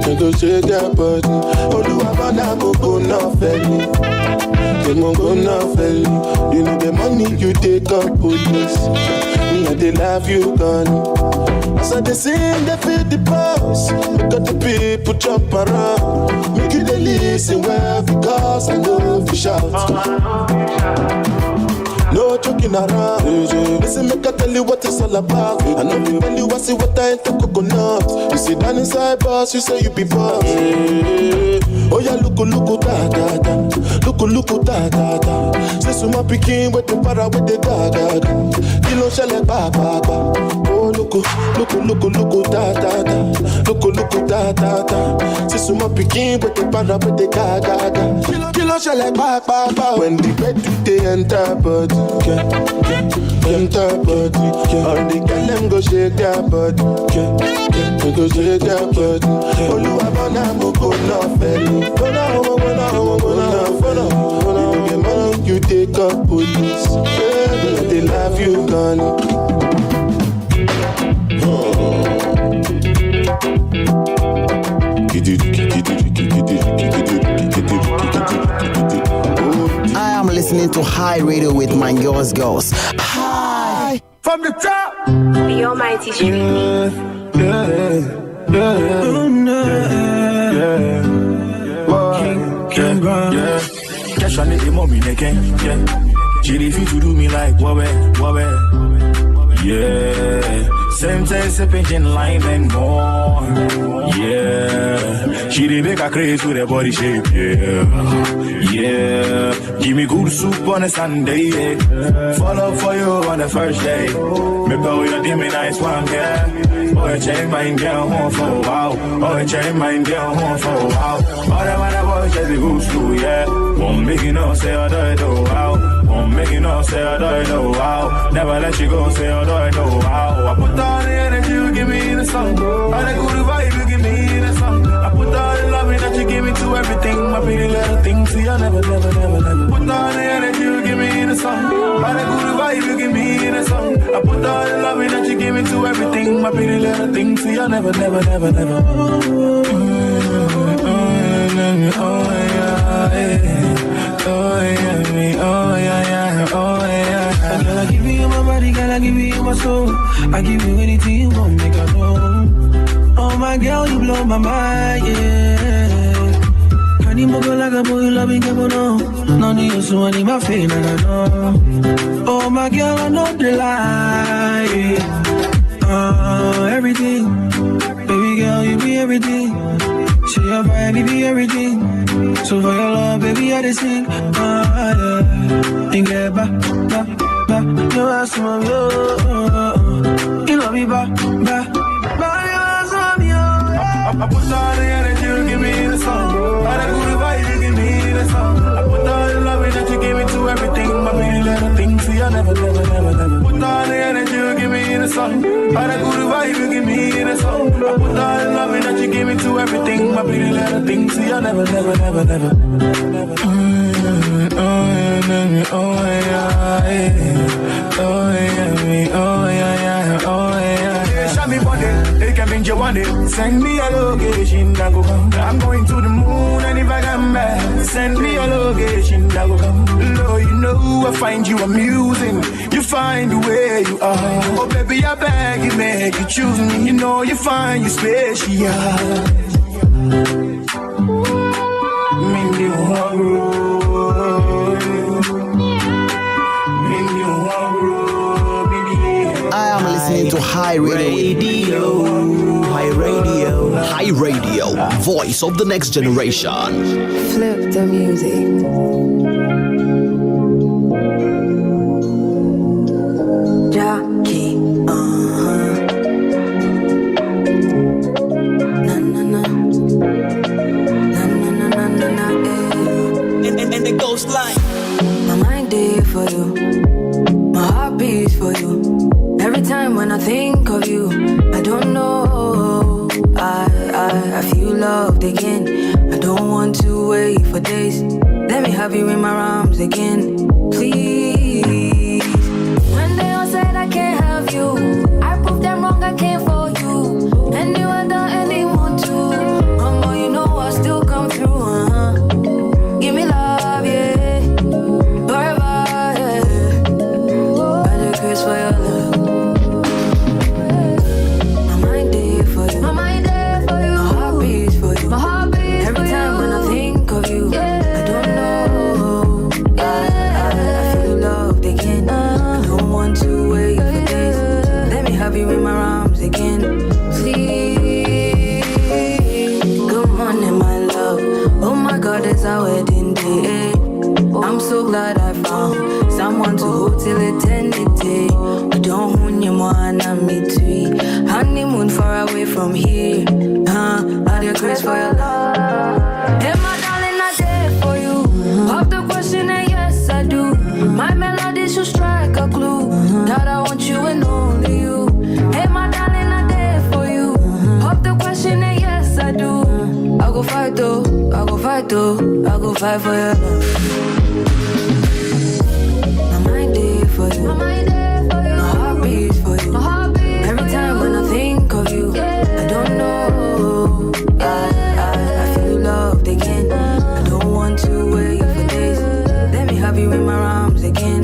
They go shake that body. Oluwabana mo go na felly, they mo go na felly. You know the money you take up police. Me and they love you gone. So they sing, they feel the pulse. Look at the people jump around. Make you they listen well because I know if you shout. No joking around. Listen, make I tell you what it's all about. I know you tell you I see what I ain't the coconut. You sit down inside boss, you say you be boss. Oh yeah, look da da da. Look da da da. Say so my picking with the para with the da da da. Kilo shell ba ba ba. Oh look da da da. Look da da da. Say so my picking with the para with the da da da. Kilo shell ba ba ba. When the bed do they enter body. Enter body, all the girl them go shake their body, they go shake their body. Oluwabana mo go na felly, go na. You get money, you take up police. They love you gone. I am listening to High Radio with my girls. Hi! From the top! The Almighty Street. Cash on the mommy, they can. She refuse to do me like wobble. Yeah. Same taste, sipping lime and more. Yeah. She did make a craze with her body shape. Yeah. Give me good soup on a Sunday. Yeah. Follow for you on the first day. Maybe you're dimmy nice one, yeah. Oh, change my girl home for a while. Oh, change my girl home for a while. All the other boys just be good school, yeah. Won't make you know, say I do wow. Won't make you know, say I do wow. Never let you go, say I do wow. I put all the energy you give me in the song. All the good vibe you give me in the song. I put all the love that you give me to everything. My pretty little thing, see I never. Put all the energy you give me in the song. All the good vibe you give me in the song. I put all the love that you give me to everything. My pretty little thing, see I never. Girl, I give you my body, girl, I give you my soul. I give you anything you want, make I know. Oh my girl, you blow my mind, yeah. Can you move like a boy, loving you, no? No need so I need my feeling, I know. Oh my girl, I know the lie. Everything, baby girl, you be everything. Say your vibe, you be everything. So for your love, baby, I just sing. Yeah. And get back. You ask me, you love me back. I put all the energy you give me the song. All the good vibe you give me the song. I put all the love that you give me to everything. My pretty little thing, see I never. Put all the energy you give me the song. All the good vibe you give me the song. I put all the love that you give me to everything. My pretty little thing, see I never. Show me body, they can bring you want it, send me a location, I go come. I'm going to the moon, and if I come back, send me a location, I go come. Lord, you know I find you amusing. You find the way you are. Oh baby, I beg you, make you choose me. You know you find you special. I am listening to High Radio. High Radio, voice of the next generation. Flip the music. Jockey, na na na, na na na na na na. And the ghost line. My mind there for you, my heart beats for you. Every time when I think of you, I don't know. I feel loved again. I don't want to wait for days. Let me have you in my arms again, please. When they all said I can't have you, I proved them wrong, I can't for you. And you and anyone too. Mama, you know I still come through, Give me love, yeah. Forever, yeah. By the grace for your love. My mind there for you. My mind there for you. My heart beats for you. My heart beats every time when I think of you. I don't know. I feel loved again. I don't want to wait for days. Let me have you in my arms again, please. Good morning, my love. Oh my God, it's our wedding day. I'm so glad I found someone to hold till eternity. I don't want you more than me too. Honeymoon far away from here. Out your grace for your love. Hey, my darling, I dare for you. Pop the question and yes, I do. My melody should strike a clue. God, I want you and only you. Hey, my darling, I dare for you. Pop the question and yes, I do. I go fight though, I go fight though, I go fight for your love. My mind there for you, my mind there for you. My heart beats for you, my heart beats every time when I think of you. I don't know, I feel loved again. I don't want to wait for days. Let me have you in my arms again,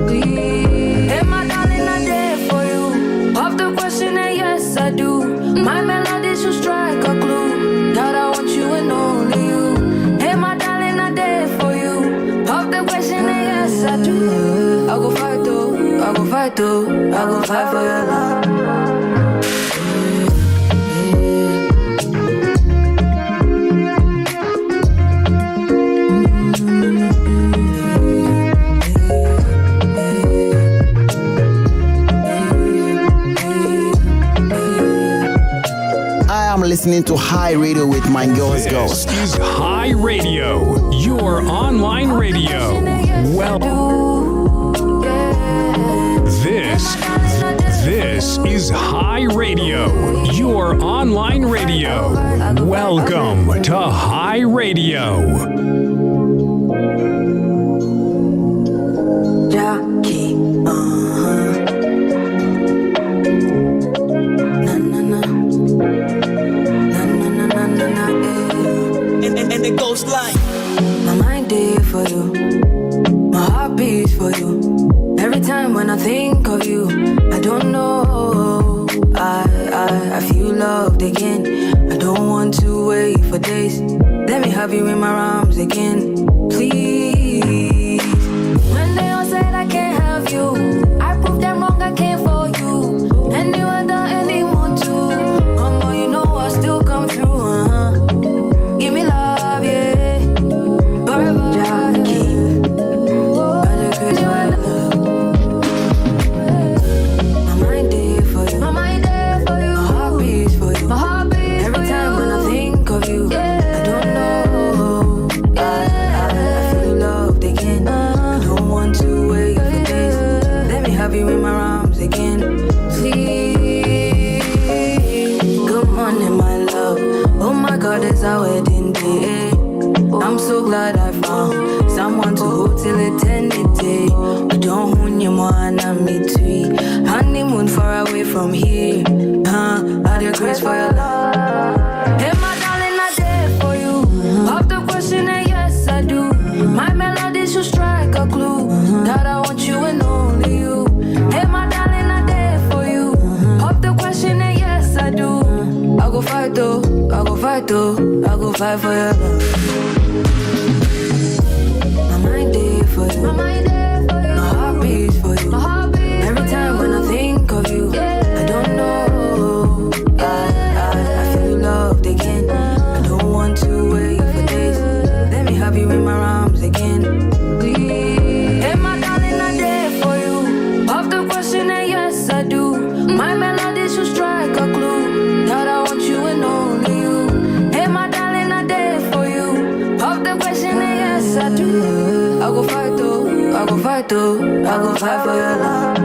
please. Hey, my darling, I'm there for you. Pop the question and yes, I do. My melody should strike a clue. God, I want you and only you. Hey, my darling, I'm there for you. Pop the question and yes, I do. I go fight though, I go fight though, I go fight for your love. I'm listening to High Radio with my girls. This is High Radio, your online radio. Well, this is High Radio, your online radio. Welcome to High Radio. Jockey, And the ghost line. My mind there for you, my heart beats for you. Every time when I think of you, I don't know. I feel loved again. I don't want to wait for days. Let me have you in my arms again, please. When they all said I can't have you, I proved them wrong, I can't for you. And you and anyone too. Mama, you know I still come through, Give me love, yeah. Forever, Jockey. By the grace for your love. My mind there for you. My mind there for you. My heart beats for you. My heart beats every time when I think of you. I don't know. I feel loved again. I don't want to wait for days. Let me have you in my arms again, please. Good morning, my love. Oh my God, it's our wedding day. I'm so glad I found someone to hold till eternity. I don't want you more than me too. Honeymoon far away from here. I did grace for your love. Hey, my darling, I did for you. Pop the question and yes, I do. My melody should strike a clue that I want you and only you. Hey, my darling, I did for you. Pop the question and yes, I do. I go fight though, I go fight though, I go fight for your love. My mind there for you, my mind there for you. My heart beats for you, my heart beats. Every time when I think of you, I don't know. I feel love again. I don't want to wait for days. Let me have you in my arms again. Please. Hey, my darling, I did for you. Pop the question and yes, I do. My melody should strike a clue that I want you and only you. Hey, my darling, I did for you. Pop the question and yes, I do. I go fight though, I go fight though, I go fight for your love.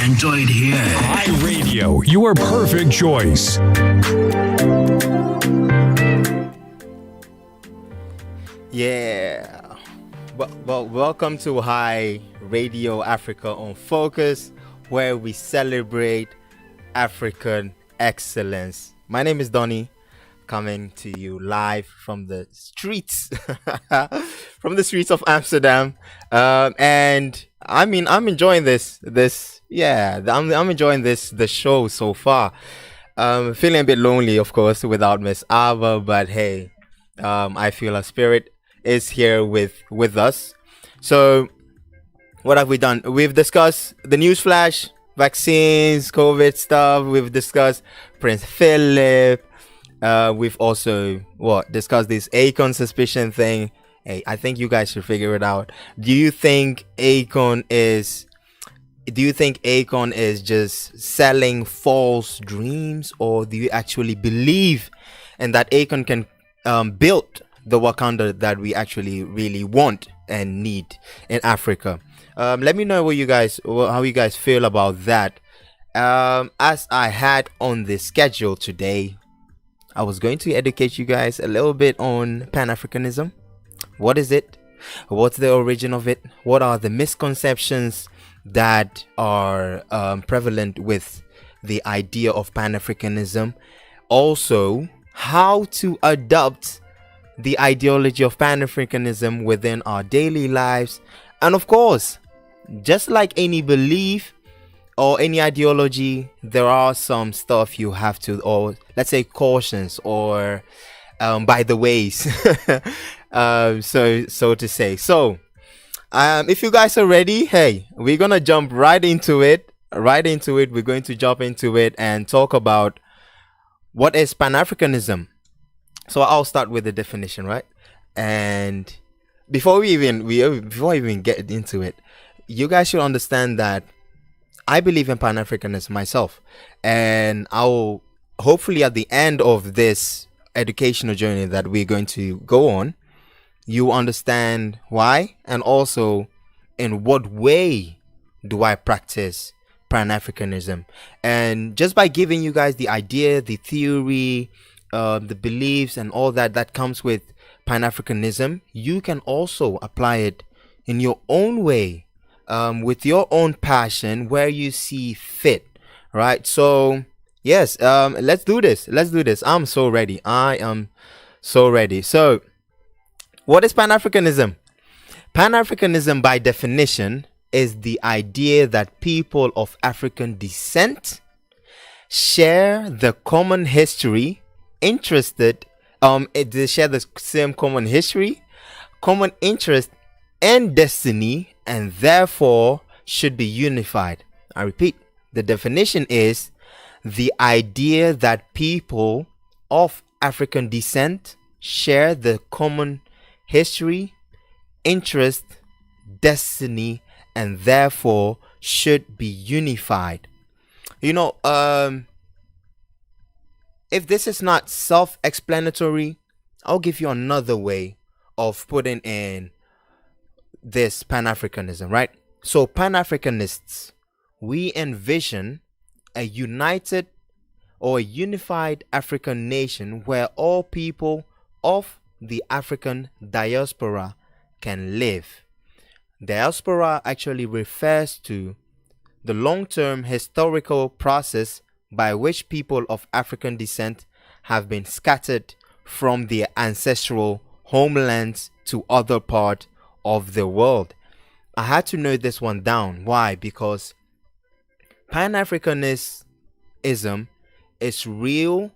Enjoy it here. iRadio, your perfect choice. Yeah. Well, welcome to High Radio Africa on Focus, where we celebrate African excellence. My name is Donny, coming to you live from the streets, of Amsterdam, and I'm enjoying I'm enjoying the show so far. Feeling a bit lonely, of course, without MS.ABA, but hey, I feel our spirit is here with us. So, what have we done? We've discussed the news flash, vaccines, COVID stuff. We've discussed Prince Philip. We've also discussed this Akon suspicion thing. Hey, I think you guys should figure it out. Do you think Akon is just selling false dreams, or do you actually believe in that Akon can build the Wakanda that we actually really want and need in Africa? Let me know how you guys feel about that. As I had on the schedule today, I was going to educate you guys a little bit on Pan-Africanism. What is it? What's the origin of it? What are the misconceptions that are prevalent with the idea of Pan-Africanism? Also, how to adopt the ideology of Pan-Africanism within our daily lives. And of course, just like any belief or any ideology, there are some stuff you have to, or let's say cautions, or by the ways, so to say. So if you guys are ready, hey, we're gonna jump right into it. We're going to jump into it and talk about what is Pan-Africanism. So I'll start with the definition, right? And before we even get into it, you guys should understand that I believe in Pan-Africanism myself, and I'll hopefully at the end of this educational journey that we're going to go on, you understand why, and also in what way do I practice Pan-Africanism. And just by giving you guys the idea, the theory, the beliefs and all that comes with Pan-Africanism, you can also apply it in your own way, with your own passion, where you see fit, right? So yes, let's do this. I'm so ready. I am so ready. So what is Pan-Africanism? Pan-Africanism, by definition, is the idea that people of African descent share the common history, they share the same common history, common interest and destiny, and therefore should be unified. I repeat, the definition is the idea that people of African descent share the common history, interest destiny and therefore should be unified. You know, if this is not self-explanatory, I'll give you another way of putting in this Pan-Africanism, right? So Pan-Africanists, we envision a united or a unified African nation where all people of the African diaspora can live. Diaspora actually refers to the long-term historical process by which people of African descent have been scattered from their ancestral homelands to other parts of the world. I had to note this one down. Why? Because Pan-Africanism is real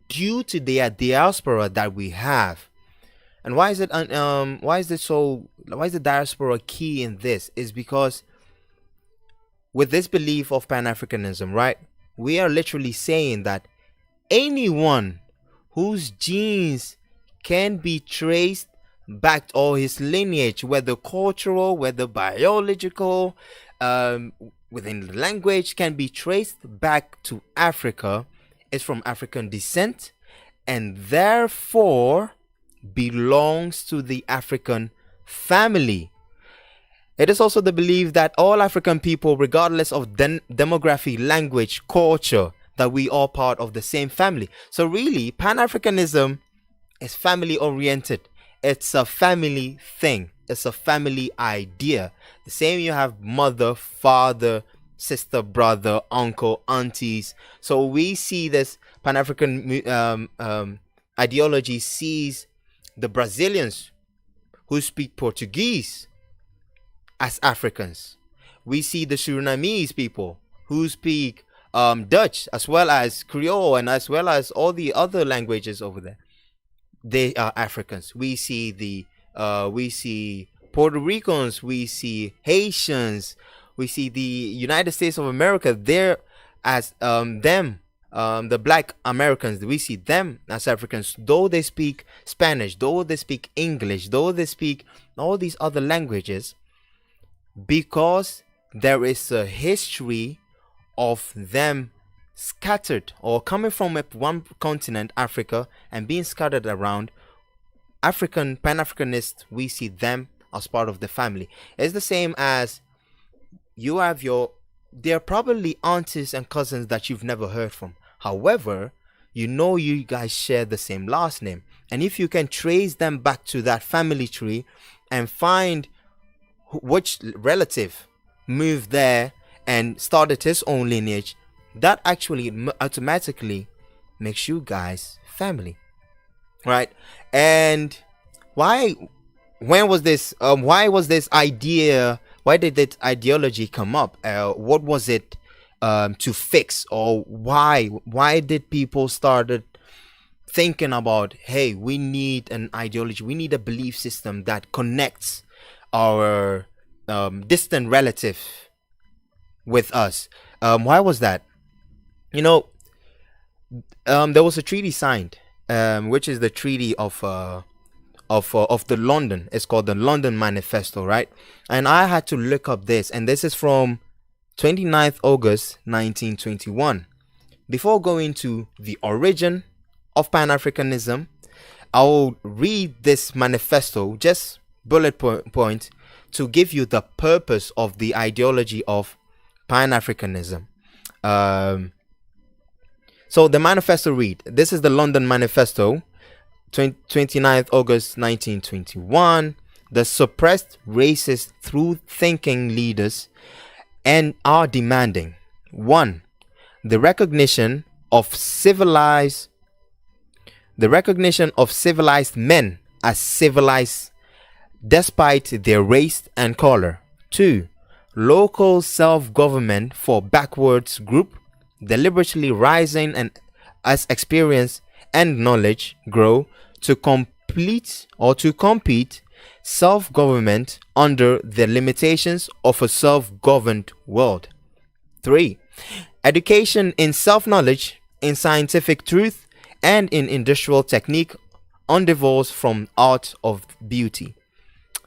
due to the diaspora that we have. And why is the diaspora key in this? Is because with this belief of Pan-Africanism, right, we are literally saying that anyone whose genes can be traced back, or his lineage, whether cultural, whether biological, within the language, can be traced back to Africa, is from African descent, and therefore belongs to the African family. It is also the belief that all African people, regardless of demography, language, culture, that we are part of the same family. So really, Pan-Africanism is family oriented. It's a family thing. It's a family idea. The same, you have mother, father, sister, brother, uncle, aunties. So we see this Pan-African ideology sees the Brazilians who speak Portuguese as Africans. We see the Surinamese people who speak Dutch as well as Creole and as well as all the other languages over there. They are Africans. We see Puerto Ricans, we see Haitians, we see the United States of America there as the black Americans. We see them as Africans, though they speak Spanish, though they speak English, though they speak all these other languages, because there is a history of them scattered or coming from one continent, Africa, and being scattered around. Pan-Africanists, we see them as part of the family. It's the same as you have they're probably aunties and cousins that you've never heard from. However, you guys share the same last name. And if you can trace them back to that family tree and find which relative moved there and started his own lineage, that actually automatically makes you guys family, right? And why did this ideology come up? What was it to fix, or why did people started thinking about, hey, we need an ideology, we need a belief system that connects our distant relative with us? Why was that? There was a treaty signed, which is the Treaty of the London. It's called the London Manifesto, right? And I had to look up this, and this is from 29th August 1921. Before going to the origin of Pan-Africanism, I will read this manifesto, just bullet point, to give you the purpose of the ideology of Pan-Africanism. So the manifesto read, this is the London Manifesto, 29th August 1921. The suppressed racist through thinking leaders and are demanding: 1. The recognition of civilized men as civilized despite their race and color. 2. Local self-government for backwards group deliberately rising and as experience and knowledge grow to compete self-government under the limitations of a self-governed world. 3. Education in self-knowledge, in scientific truth, and in industrial technique undivorced from art of beauty.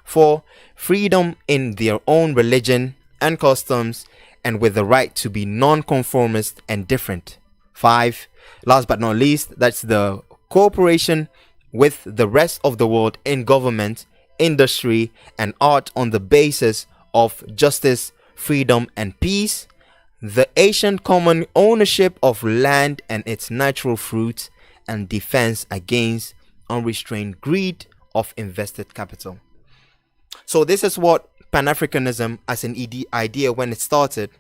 4. Freedom in their own religion and customs, and with the right to be non-conformist and different. 5. Last but not least, that's the cooperation with the rest of the world in government, industry, and art on the basis of justice, freedom, and peace. The ancient common ownership of land and its natural fruits, and defense against unrestrained greed of invested capital. So this is what Pan-Africanism as an idea when it started.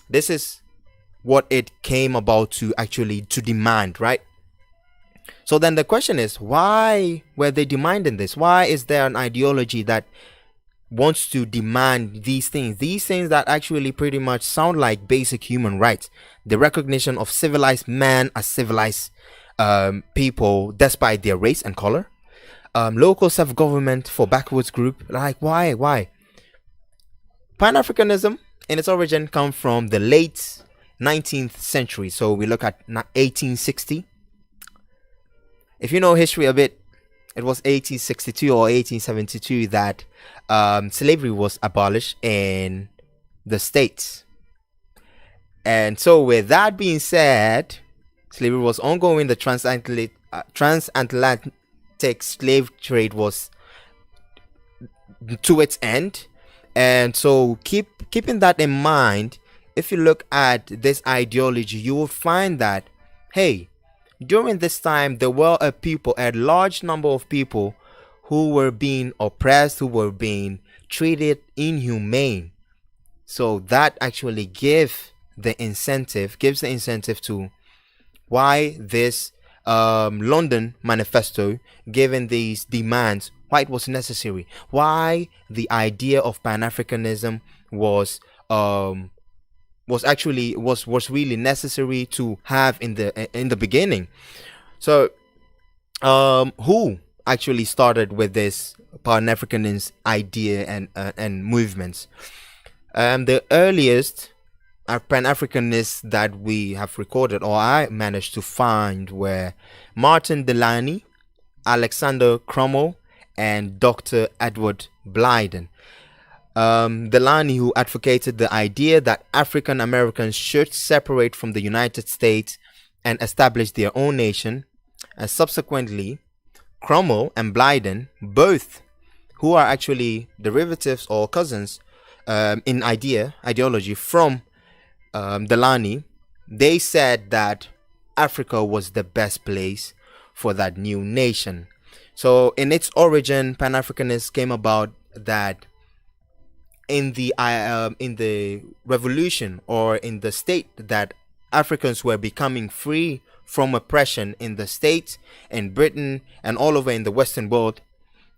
This is what it came about to demand, right? So then the question is, why were they demanding this? Why is there an ideology that wants to demand these things that actually pretty much sound like basic human rights? The recognition of civilized man as civilized people despite their race and color, local self-government for backwards group. Like, why? Pan-Africanism in its origin comes from the late 19th century. So we look at 1860. If you know history a bit, it was 1862 or 1872 that slavery was abolished in the States. And so with that being said, slavery was ongoing. The transatlantic slave trade was to its end. And so keeping that in mind, if you look at this ideology, you will find that, hey, during this time, there were a large number of people who were being oppressed, who were being treated inhumane. So that actually gives the incentive to why this London Manifesto, given these demands, why it was necessary, why the idea of Pan-Africanism was really necessary to have in the beginning. So who actually started with this Pan-Africanist idea and movements? The earliest Pan-Africanists that we have recorded, or I managed to find, were Martin Delany, Alexander Crummell, and Dr. Edward Blyden. Delany, who advocated the idea that African Americans should separate from the United States and establish their own nation, and subsequently Crummell and Blyden, both who are actually derivatives or cousins in ideology from Delany, they said that Africa was the best place for that new nation. So in its origin, Pan-Africanism came about that in the revolution, or in the state that Africans were becoming free from oppression in the States, in Britain, and all over in the Western world,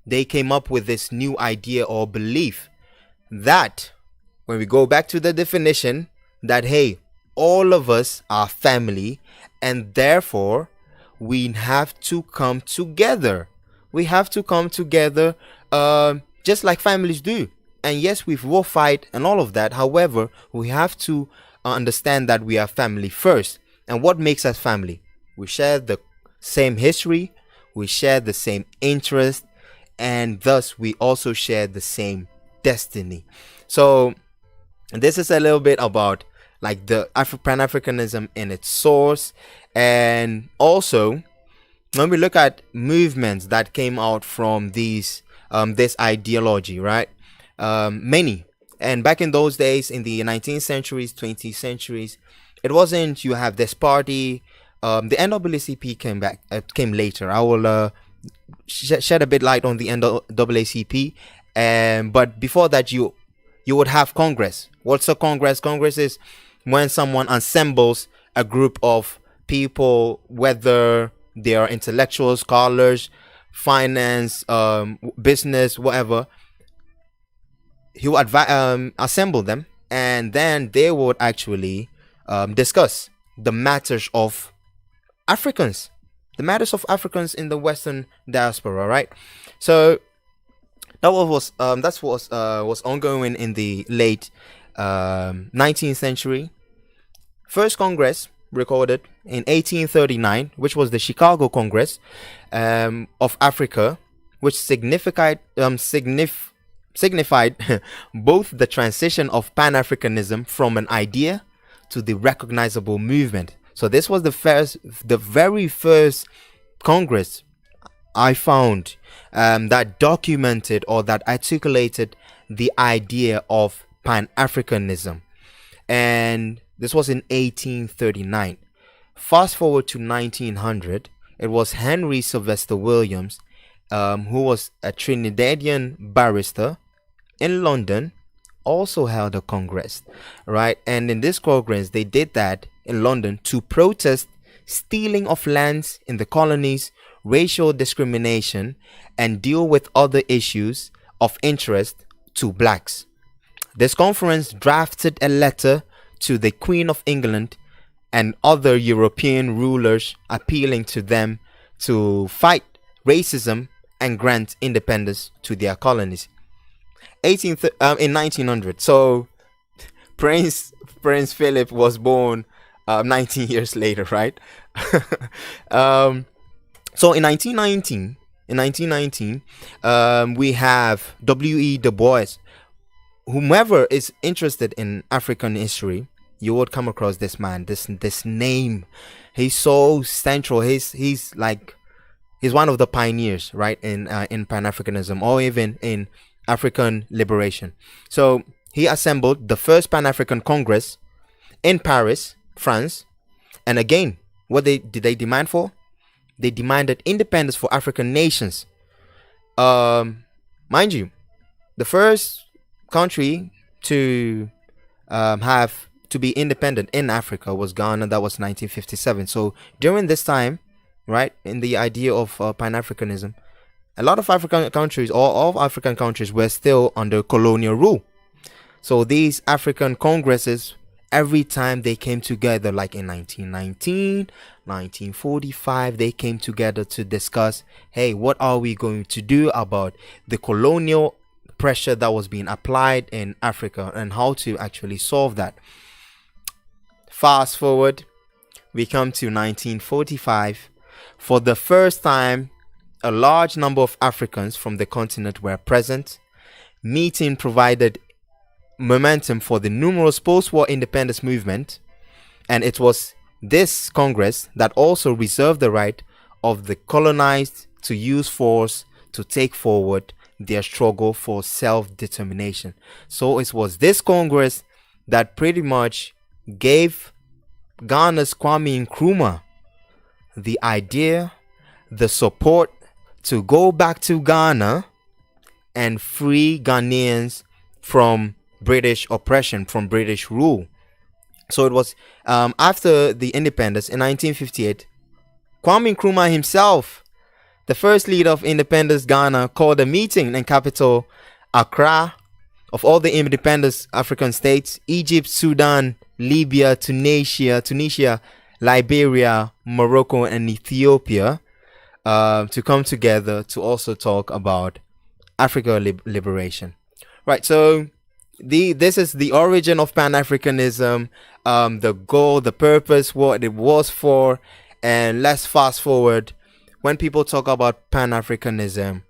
they came up with this new idea or belief that, when we go back to the definition, that hey, all of us are family, and therefore we have to come together. We have to come together just like families do. And yes, we will fight and all of that. However, we have to understand that we are family first. And what makes us family? We share the same history, we share the same interest, and thus we also share the same destiny. So this is a little bit about like the Pan-Africanism in its source. And also, when we look at movements that came out from this ideology, right? Many. And back in those days, in the 19th centuries, 20th centuries, it wasn't you have this party. The NAACP came later. I will shed a bit light on the NAACP. But before that, you would have Congress. What's a Congress? Congress is when someone assembles a group of people, whether they are intellectuals, scholars, finance, business, whatever. He would assemble them, and then they would actually discuss the matters of Africans, in the Western diaspora, right? So that was ongoing in the late 19th century. First Congress recorded in 1839, which was the Chicago Congress of Africa, which signified both the transition of Pan-Africanism from an idea to the recognizable movement. So this was the very first Congress I found that documented or that articulated the idea of Pan-Africanism. And this was in 1839. Fast forward to 1900, it was Henry Sylvester Williams, who was a Trinidadian barrister in London, also held a congress, right? And in this congress, they did that in London to protest stealing of lands in the colonies, racial discrimination, and deal with other issues of interest to blacks. This conference drafted a letter to the Queen of England and other European rulers appealing to them to fight racism and grant independence to their colonies. In 1900, so Prince Philip was born 19 years later, right? So in 1919, we have W.E. Du Bois. Whomever is interested in African history, you would come across this man, this name. He's so central. He's one of the pioneers, right, in Pan-Africanism, or even in African liberation. So he assembled the first Pan-African Congress in Paris, France, and again, what did they demand for? They demanded independence for African nations. Mind you, the first country to have to be independent in Africa was Ghana. That was 1957. So during this time, right, in the idea of Pan-Africanism, a lot of African countries, or all African countries, were still under colonial rule. So these African congresses, every time they came together, like in 1919, 1945, they came together to discuss, hey, what are we going to do about the colonial pressure that was being applied in Africa and how to actually solve that. Fast forward, we come to 1945. For the first time, a large number of Africans from the continent were present. Meeting provided momentum for the numerous post-war independence movement, and it was this Congress that also reserved the right of the colonized to use force to take forward their struggle for self-determination. So it was this Congress that pretty much gave Ghana's Kwame Nkrumah the idea, the support to go back to Ghana and free Ghanaians from British oppression, from British rule. So it was after the independence in 1958, Kwame Nkrumah himself, the first leader of independence Ghana, called a meeting in capital Accra of all the independent African states: Egypt, Sudan, Libya, Tunisia, Liberia, Morocco, and Ethiopia, to come together to also talk about Africa liberation. Right, so this is the origin of Pan-Africanism, the goal, the purpose, what it was for. And let's fast forward. When people talk about Pan-Africanism,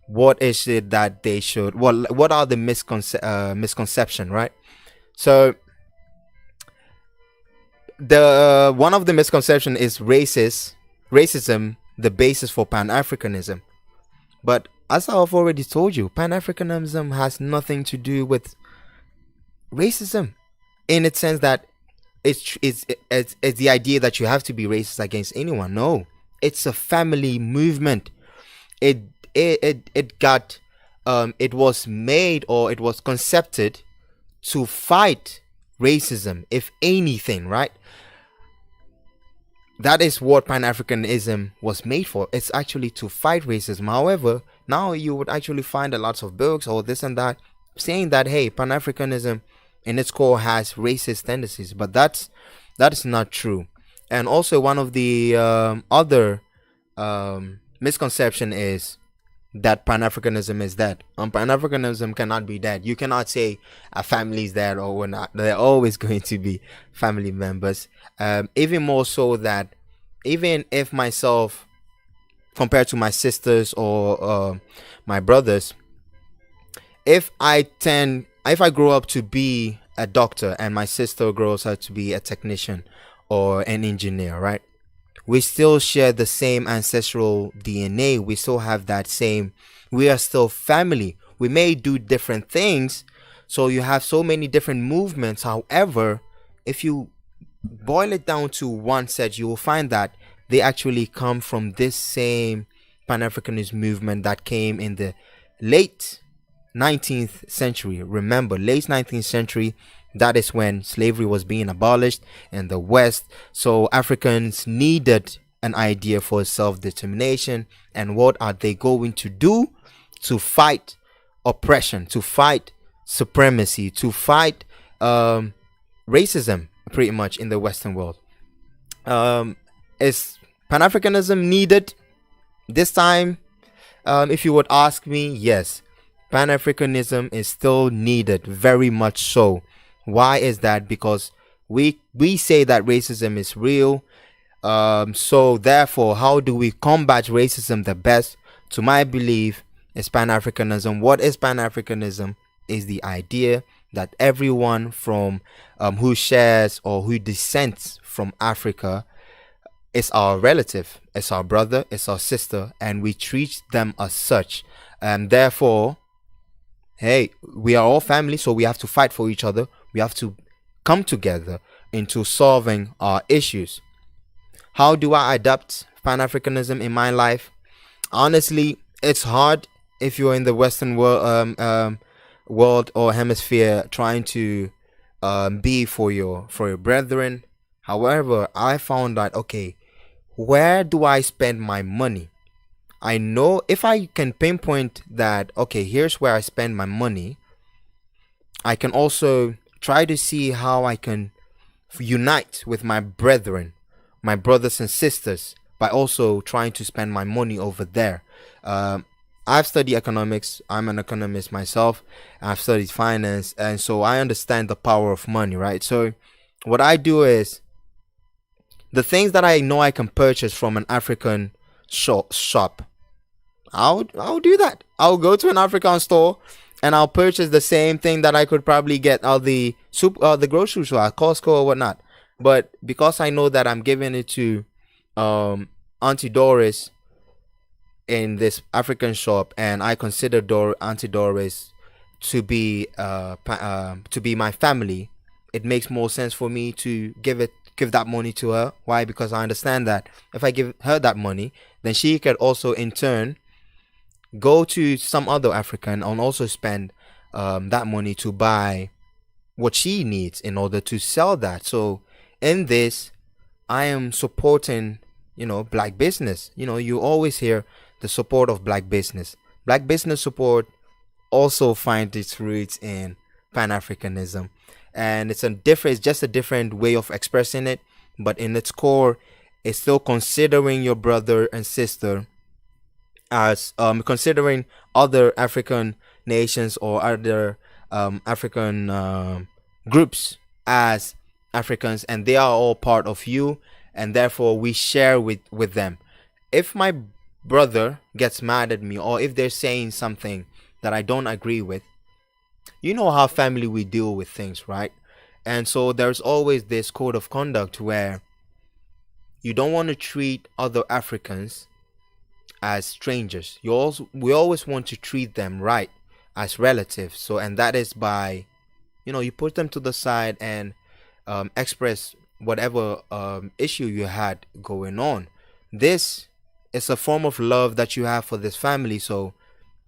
what is it that they should, what are the misconception, right? So the one of the misconception is racism, the basis for Pan-Africanism. But as I've already told you, Pan-Africanism has nothing to do with racism, in its sense that it's the idea that you have to be racist against anyone. No, it's a family movement. It was made, or it was concepted to fight racism, if anything, right? That is what Pan-Africanism was made for. It's actually to fight racism. However, now you would actually find a lot of books or this and that saying that, hey, Pan-Africanism in its core has racist tendencies, but that is not true. And also, one of the other misconception is that Pan-Africanism is dead. Pan-Africanism cannot be dead. You cannot say a family is dead or we're not. They're always going to be family members. Even more so that even if myself compared to my sisters or my brothers, if I grow up to be a doctor and my sister grows up to be a technician or an engineer, right? We still share the same ancestral DNA. We still have that same, we are still family. We may do different things. So you have so many different movements. However, if you boil it down to one set, you will find that they actually come from this same Pan-Africanist movement that came in the late 19th century. Remember, late 19th century, that is when slavery was being abolished in the West. So Africans needed an idea for self-determination. And what are they going to do? To fight oppression, to fight supremacy, to fight racism, pretty much, in the Western world. Is Pan-Africanism needed this time? If you would ask me, yes. Pan-Africanism is still needed, very much so. Why is that? Because we say that racism is real. So therefore, how do we combat racism the best? To my belief, is Pan-Africanism. What is Pan-Africanism? Is the idea that everyone from who shares or who descends from Africa is our relative, is our brother, is our sister, and we treat them as such. And therefore, hey, we are all family, so we have to fight for each other. We have to come together into solving our issues. How do I adapt Pan-Africanism in my life? Honestly, it's hard if you're in the Western world or hemisphere trying to be for your brethren. However, I found that, okay, where do I spend my money? I know if I can pinpoint that, okay, here's where I spend my money, I can also try to see how I can unite with my brethren, my brothers and sisters, by also trying to spend my money over there. I've studied economics. I'm an economist myself. I've studied finance, and so I understand the power of money, right? So what I do is, the things that I know I can purchase from an African shop, I'll do that. I'll go to an African store and I'll purchase the same thing that I could probably get at the grocery store, at Costco or whatnot. But because I know that I'm giving it to Auntie Doris in this African shop, and I consider Auntie Doris to be my family, it makes more sense for me to give that money to her. Why? Because I understand that if I give her that money, then she could also in turn go to some other African and also spend that money to buy what she needs in order to sell that. So in this, I am supporting, black business. You always hear the support of black business. Black business support also finds its roots in Pan-Africanism. And it's just a different way of expressing it, but in its core, it's still considering your brother and sister as considering other African nations or other African groups as Africans, and they are all part of you, and therefore we share with them. If my brother gets mad at me, or if they're saying something that I don't agree with, you know how family we deal with things, right? And so there's always this code of conduct where you don't want to treat other Africans as strangers. We always want to treat them right, as relatives. So, and that is by, you put them to the side and express whatever issue you had going on. This is a form of love that you have for this family. So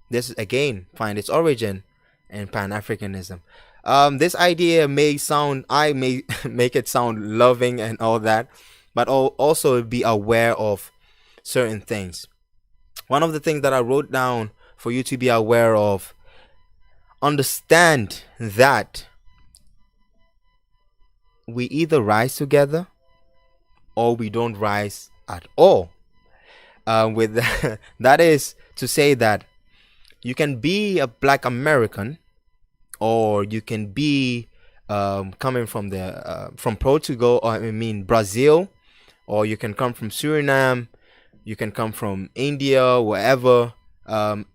this again find its origin in Pan-Africanism. This idea I may make it sound loving and all that, but also be aware of certain things. One of the things that I wrote down for you to be aware of, understand that we either rise together or we don't rise at all. With that is to say that you can be a black American, or you can be coming from from Portugal, or Brazil, or you can come from Suriname, You can come from India, wherever.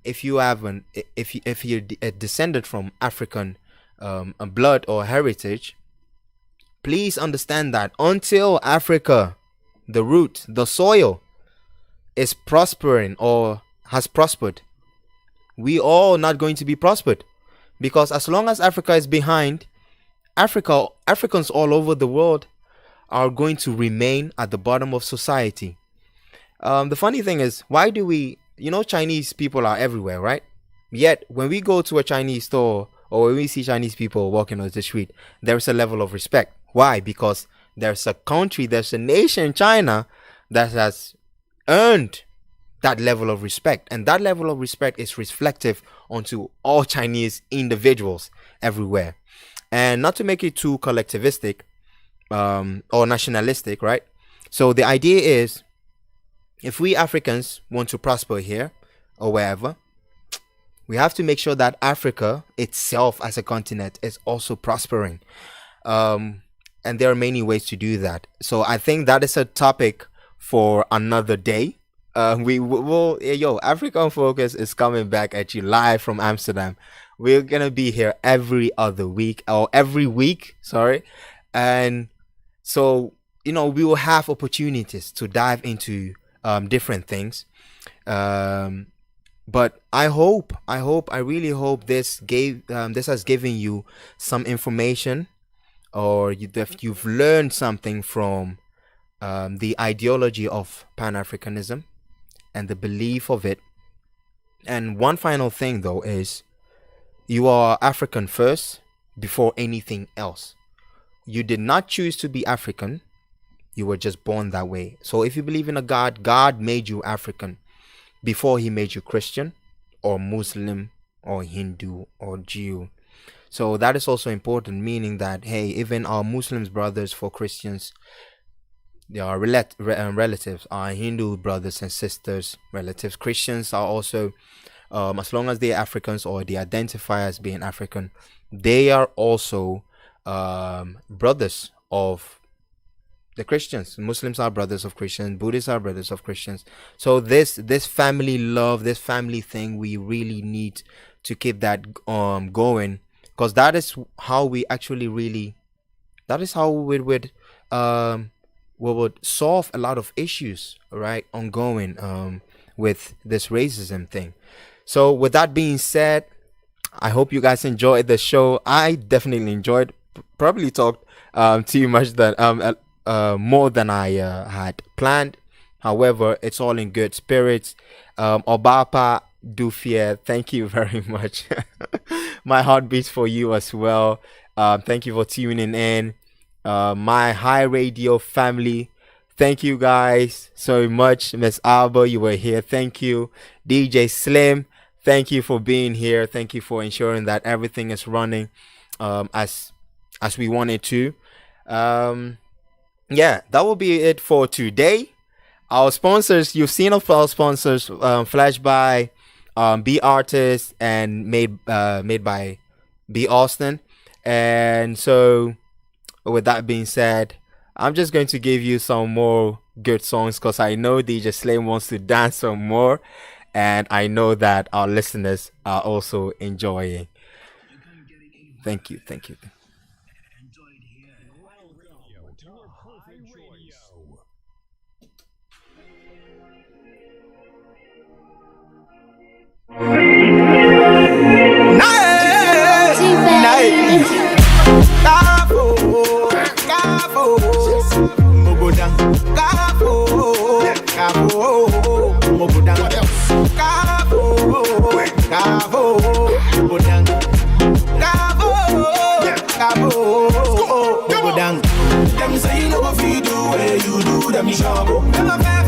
If you're descended from African blood or heritage, please understand that until Africa, the root, the soil, is prospering or has prospered, we all not going to be prospered. Because as long as Africa is behind, Africans all over the world are going to remain at the bottom of society. The funny thing is, why do we, Chinese people are everywhere, right? Yet when we go to a Chinese store or when we see Chinese people walking on the street, there's a level of respect. Why? Because there's a country, there's a nation, China, that has earned that level of respect. And that level of respect is reflective onto all Chinese individuals everywhere. And not to make it too collectivistic or nationalistic, right? So the idea is, if we Africans want to prosper here or wherever, we have to make sure that Africa itself as a continent is also prospering. And there are many ways to do that. So I think that is a topic for another day. African Focus is coming back at you live from Amsterdam. We're going to be here every week. And so, we will have opportunities to dive into different things. But I really hope this has given you some information, or you've learned something from the ideology of Pan-Africanism and the belief of it. And one final thing, though, is you are African first before anything else. You did not choose to be African. You were just born that way. So if you believe in a God, God made you African before he made you Christian or Muslim or Hindu or Jew. So that is also important, meaning that, hey, even our Muslims brothers for Christians, they are relatives. Our Hindu brothers and sisters, relatives. Christians are also, as long as they're Africans or they identify as being African, they are also brothers of the Christians. Muslims are brothers of Christians. Buddhists are brothers of Christians. So this family love, this family thing, we really need to keep that going. Because that is how we would solve a lot of issues, right, ongoing with this racism thing. So with that being said, I hope you guys enjoyed the show. I definitely enjoyed. Probably talked too much more than I had planned. However, it's all in good spirits. Obapa Dufia, thank you very much. My heart beats for you as well. Thank you for tuning in. My High Radio family, thank you guys so much. MS.ABA, you were here. Thank you. DJ Slim, thank you for being here. Thank you for ensuring that everything is running as we want it to. That will be it for today. Our sponsors, you've seen of our sponsors, Flash by B Artist and made by B Austin. And so with that being said, I'm just going to give you some more good songs because I know DJ Slim wants to dance some more, and I know that our listeners are also enjoying. Thank you. Them say you know what you do, where you do them trouble. Feel my fair.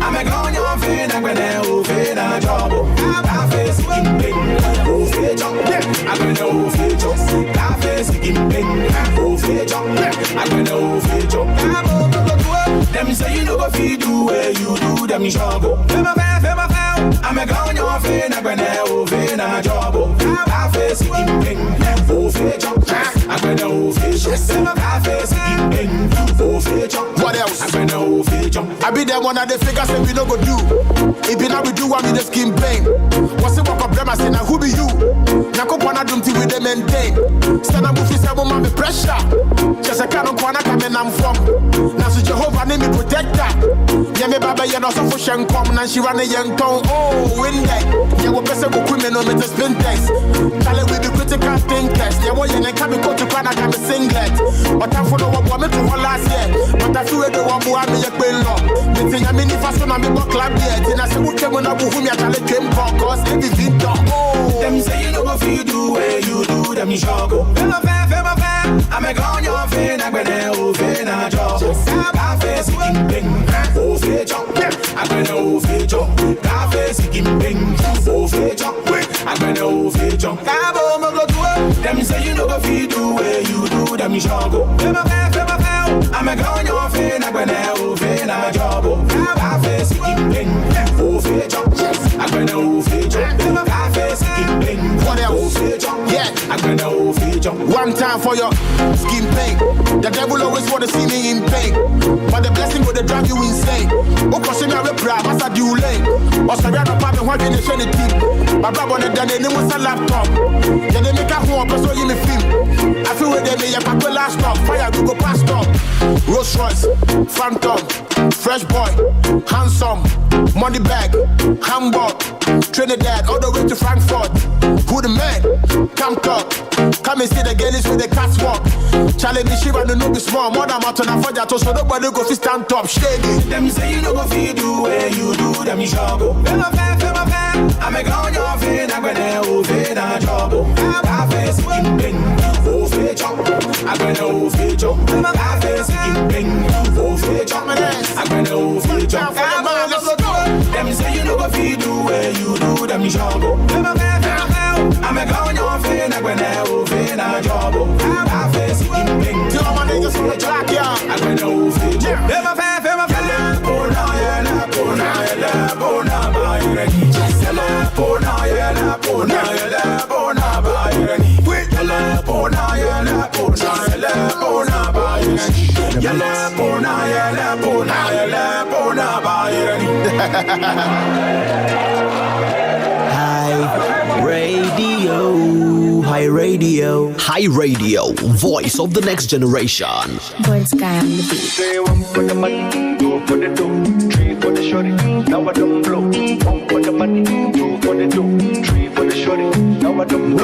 I'm a gun, you're fair, I'm gonna open a trouble. I face in pain, oh, fair jump. I'm gonna know fair jump. I face in pain, oh, fair jump. I'm gonna know fair jump. Them say you know what you do, where you do them trouble. Feel my fair. I'm a gun, you're fair, I'm gonna open a trouble. I face in pain, oh, fair jump. I'm gonna know fair jump. I face in pain, oh, fair jump. What else? I'm gonna know fair jump. I be them one of the figures say we no go do. If you now we do what we the skin pain. What's the work of them? I say now who be you? Nako pana dumti with them maintain. Stand up with yourself, mommy pressure. Just a kind of corner coming I'm from. Now so Jehovah name me protector. Yeah me baba you know so for shen come. Now she run a young tongue. Oh win that. Yeah we best go criminal me to spin test. Tell it with the critical thinkers. Yeah what you ain't coming go to Canada come singlet. But I follow what me to all last year. But I feel the one who I me a queen law. Me think I mean if I son I me go club yet. And I say who came when I go home ya tell it came cause everything done. Oh them say you know what you do where you do them struggle. Fema fair, I'm a gone your fin, I'm gonna open a job. Cafe singing bing, oh feature, I'm gonna feature. Cafe singing bing, oh feature, I'm gonna feature. Cabo mogo do them say you know what you do where you do them struggle. Fema fair, I'm a gone your fin, I'm gonna open a job. Cafe singing bing, oh feature, I'm gonna feature. Cafe singing bing, what else? Yeah, I'm gonna feature. One time for your skin pain. The devil always want to see me in pain, but the blessing will drive you insane. Oh, cause you never proud, as I do late. Or sorry, I'm not having one in the shiny team. My brother on the day, they was a laptop. Then they make a home, but so you me film. I feel with them, you pack the last stop. Fire, you go past up. Rolls Royce, Phantom, Fresh Boy, Handsome, Money Bag, Hamburg, Trinidad, all the way to Frankfurt. Who the man? Come talk. Come and see the girls with the catwalk. Charlie me shiva no be small. More than mountain and fire to so nobody go fi stand top. Shady. Them say you no go fi do where you do them struggle. Fema fair, I'm a gone your fin, I'm gonna open a job. Cafe singing bing, oh feature, I'm gonna feature. Cafe singing bing, oh feature, I'm gonna feature. Them say you no go fi do where you do them struggle. Fema fair, I'm a gone your fin, I'm gonna open a job. Cafe singing bing, to all my niggas from the track, yeah. I'm gonna feature. Fema fair, bona, Hi Radio, voice of the next generation. Born Sky on the beat. Say one for the money, two for the dough, three for the shorty. Now I don't blow. One for the money, two for the dough, three for the shorty. Now I don't blow.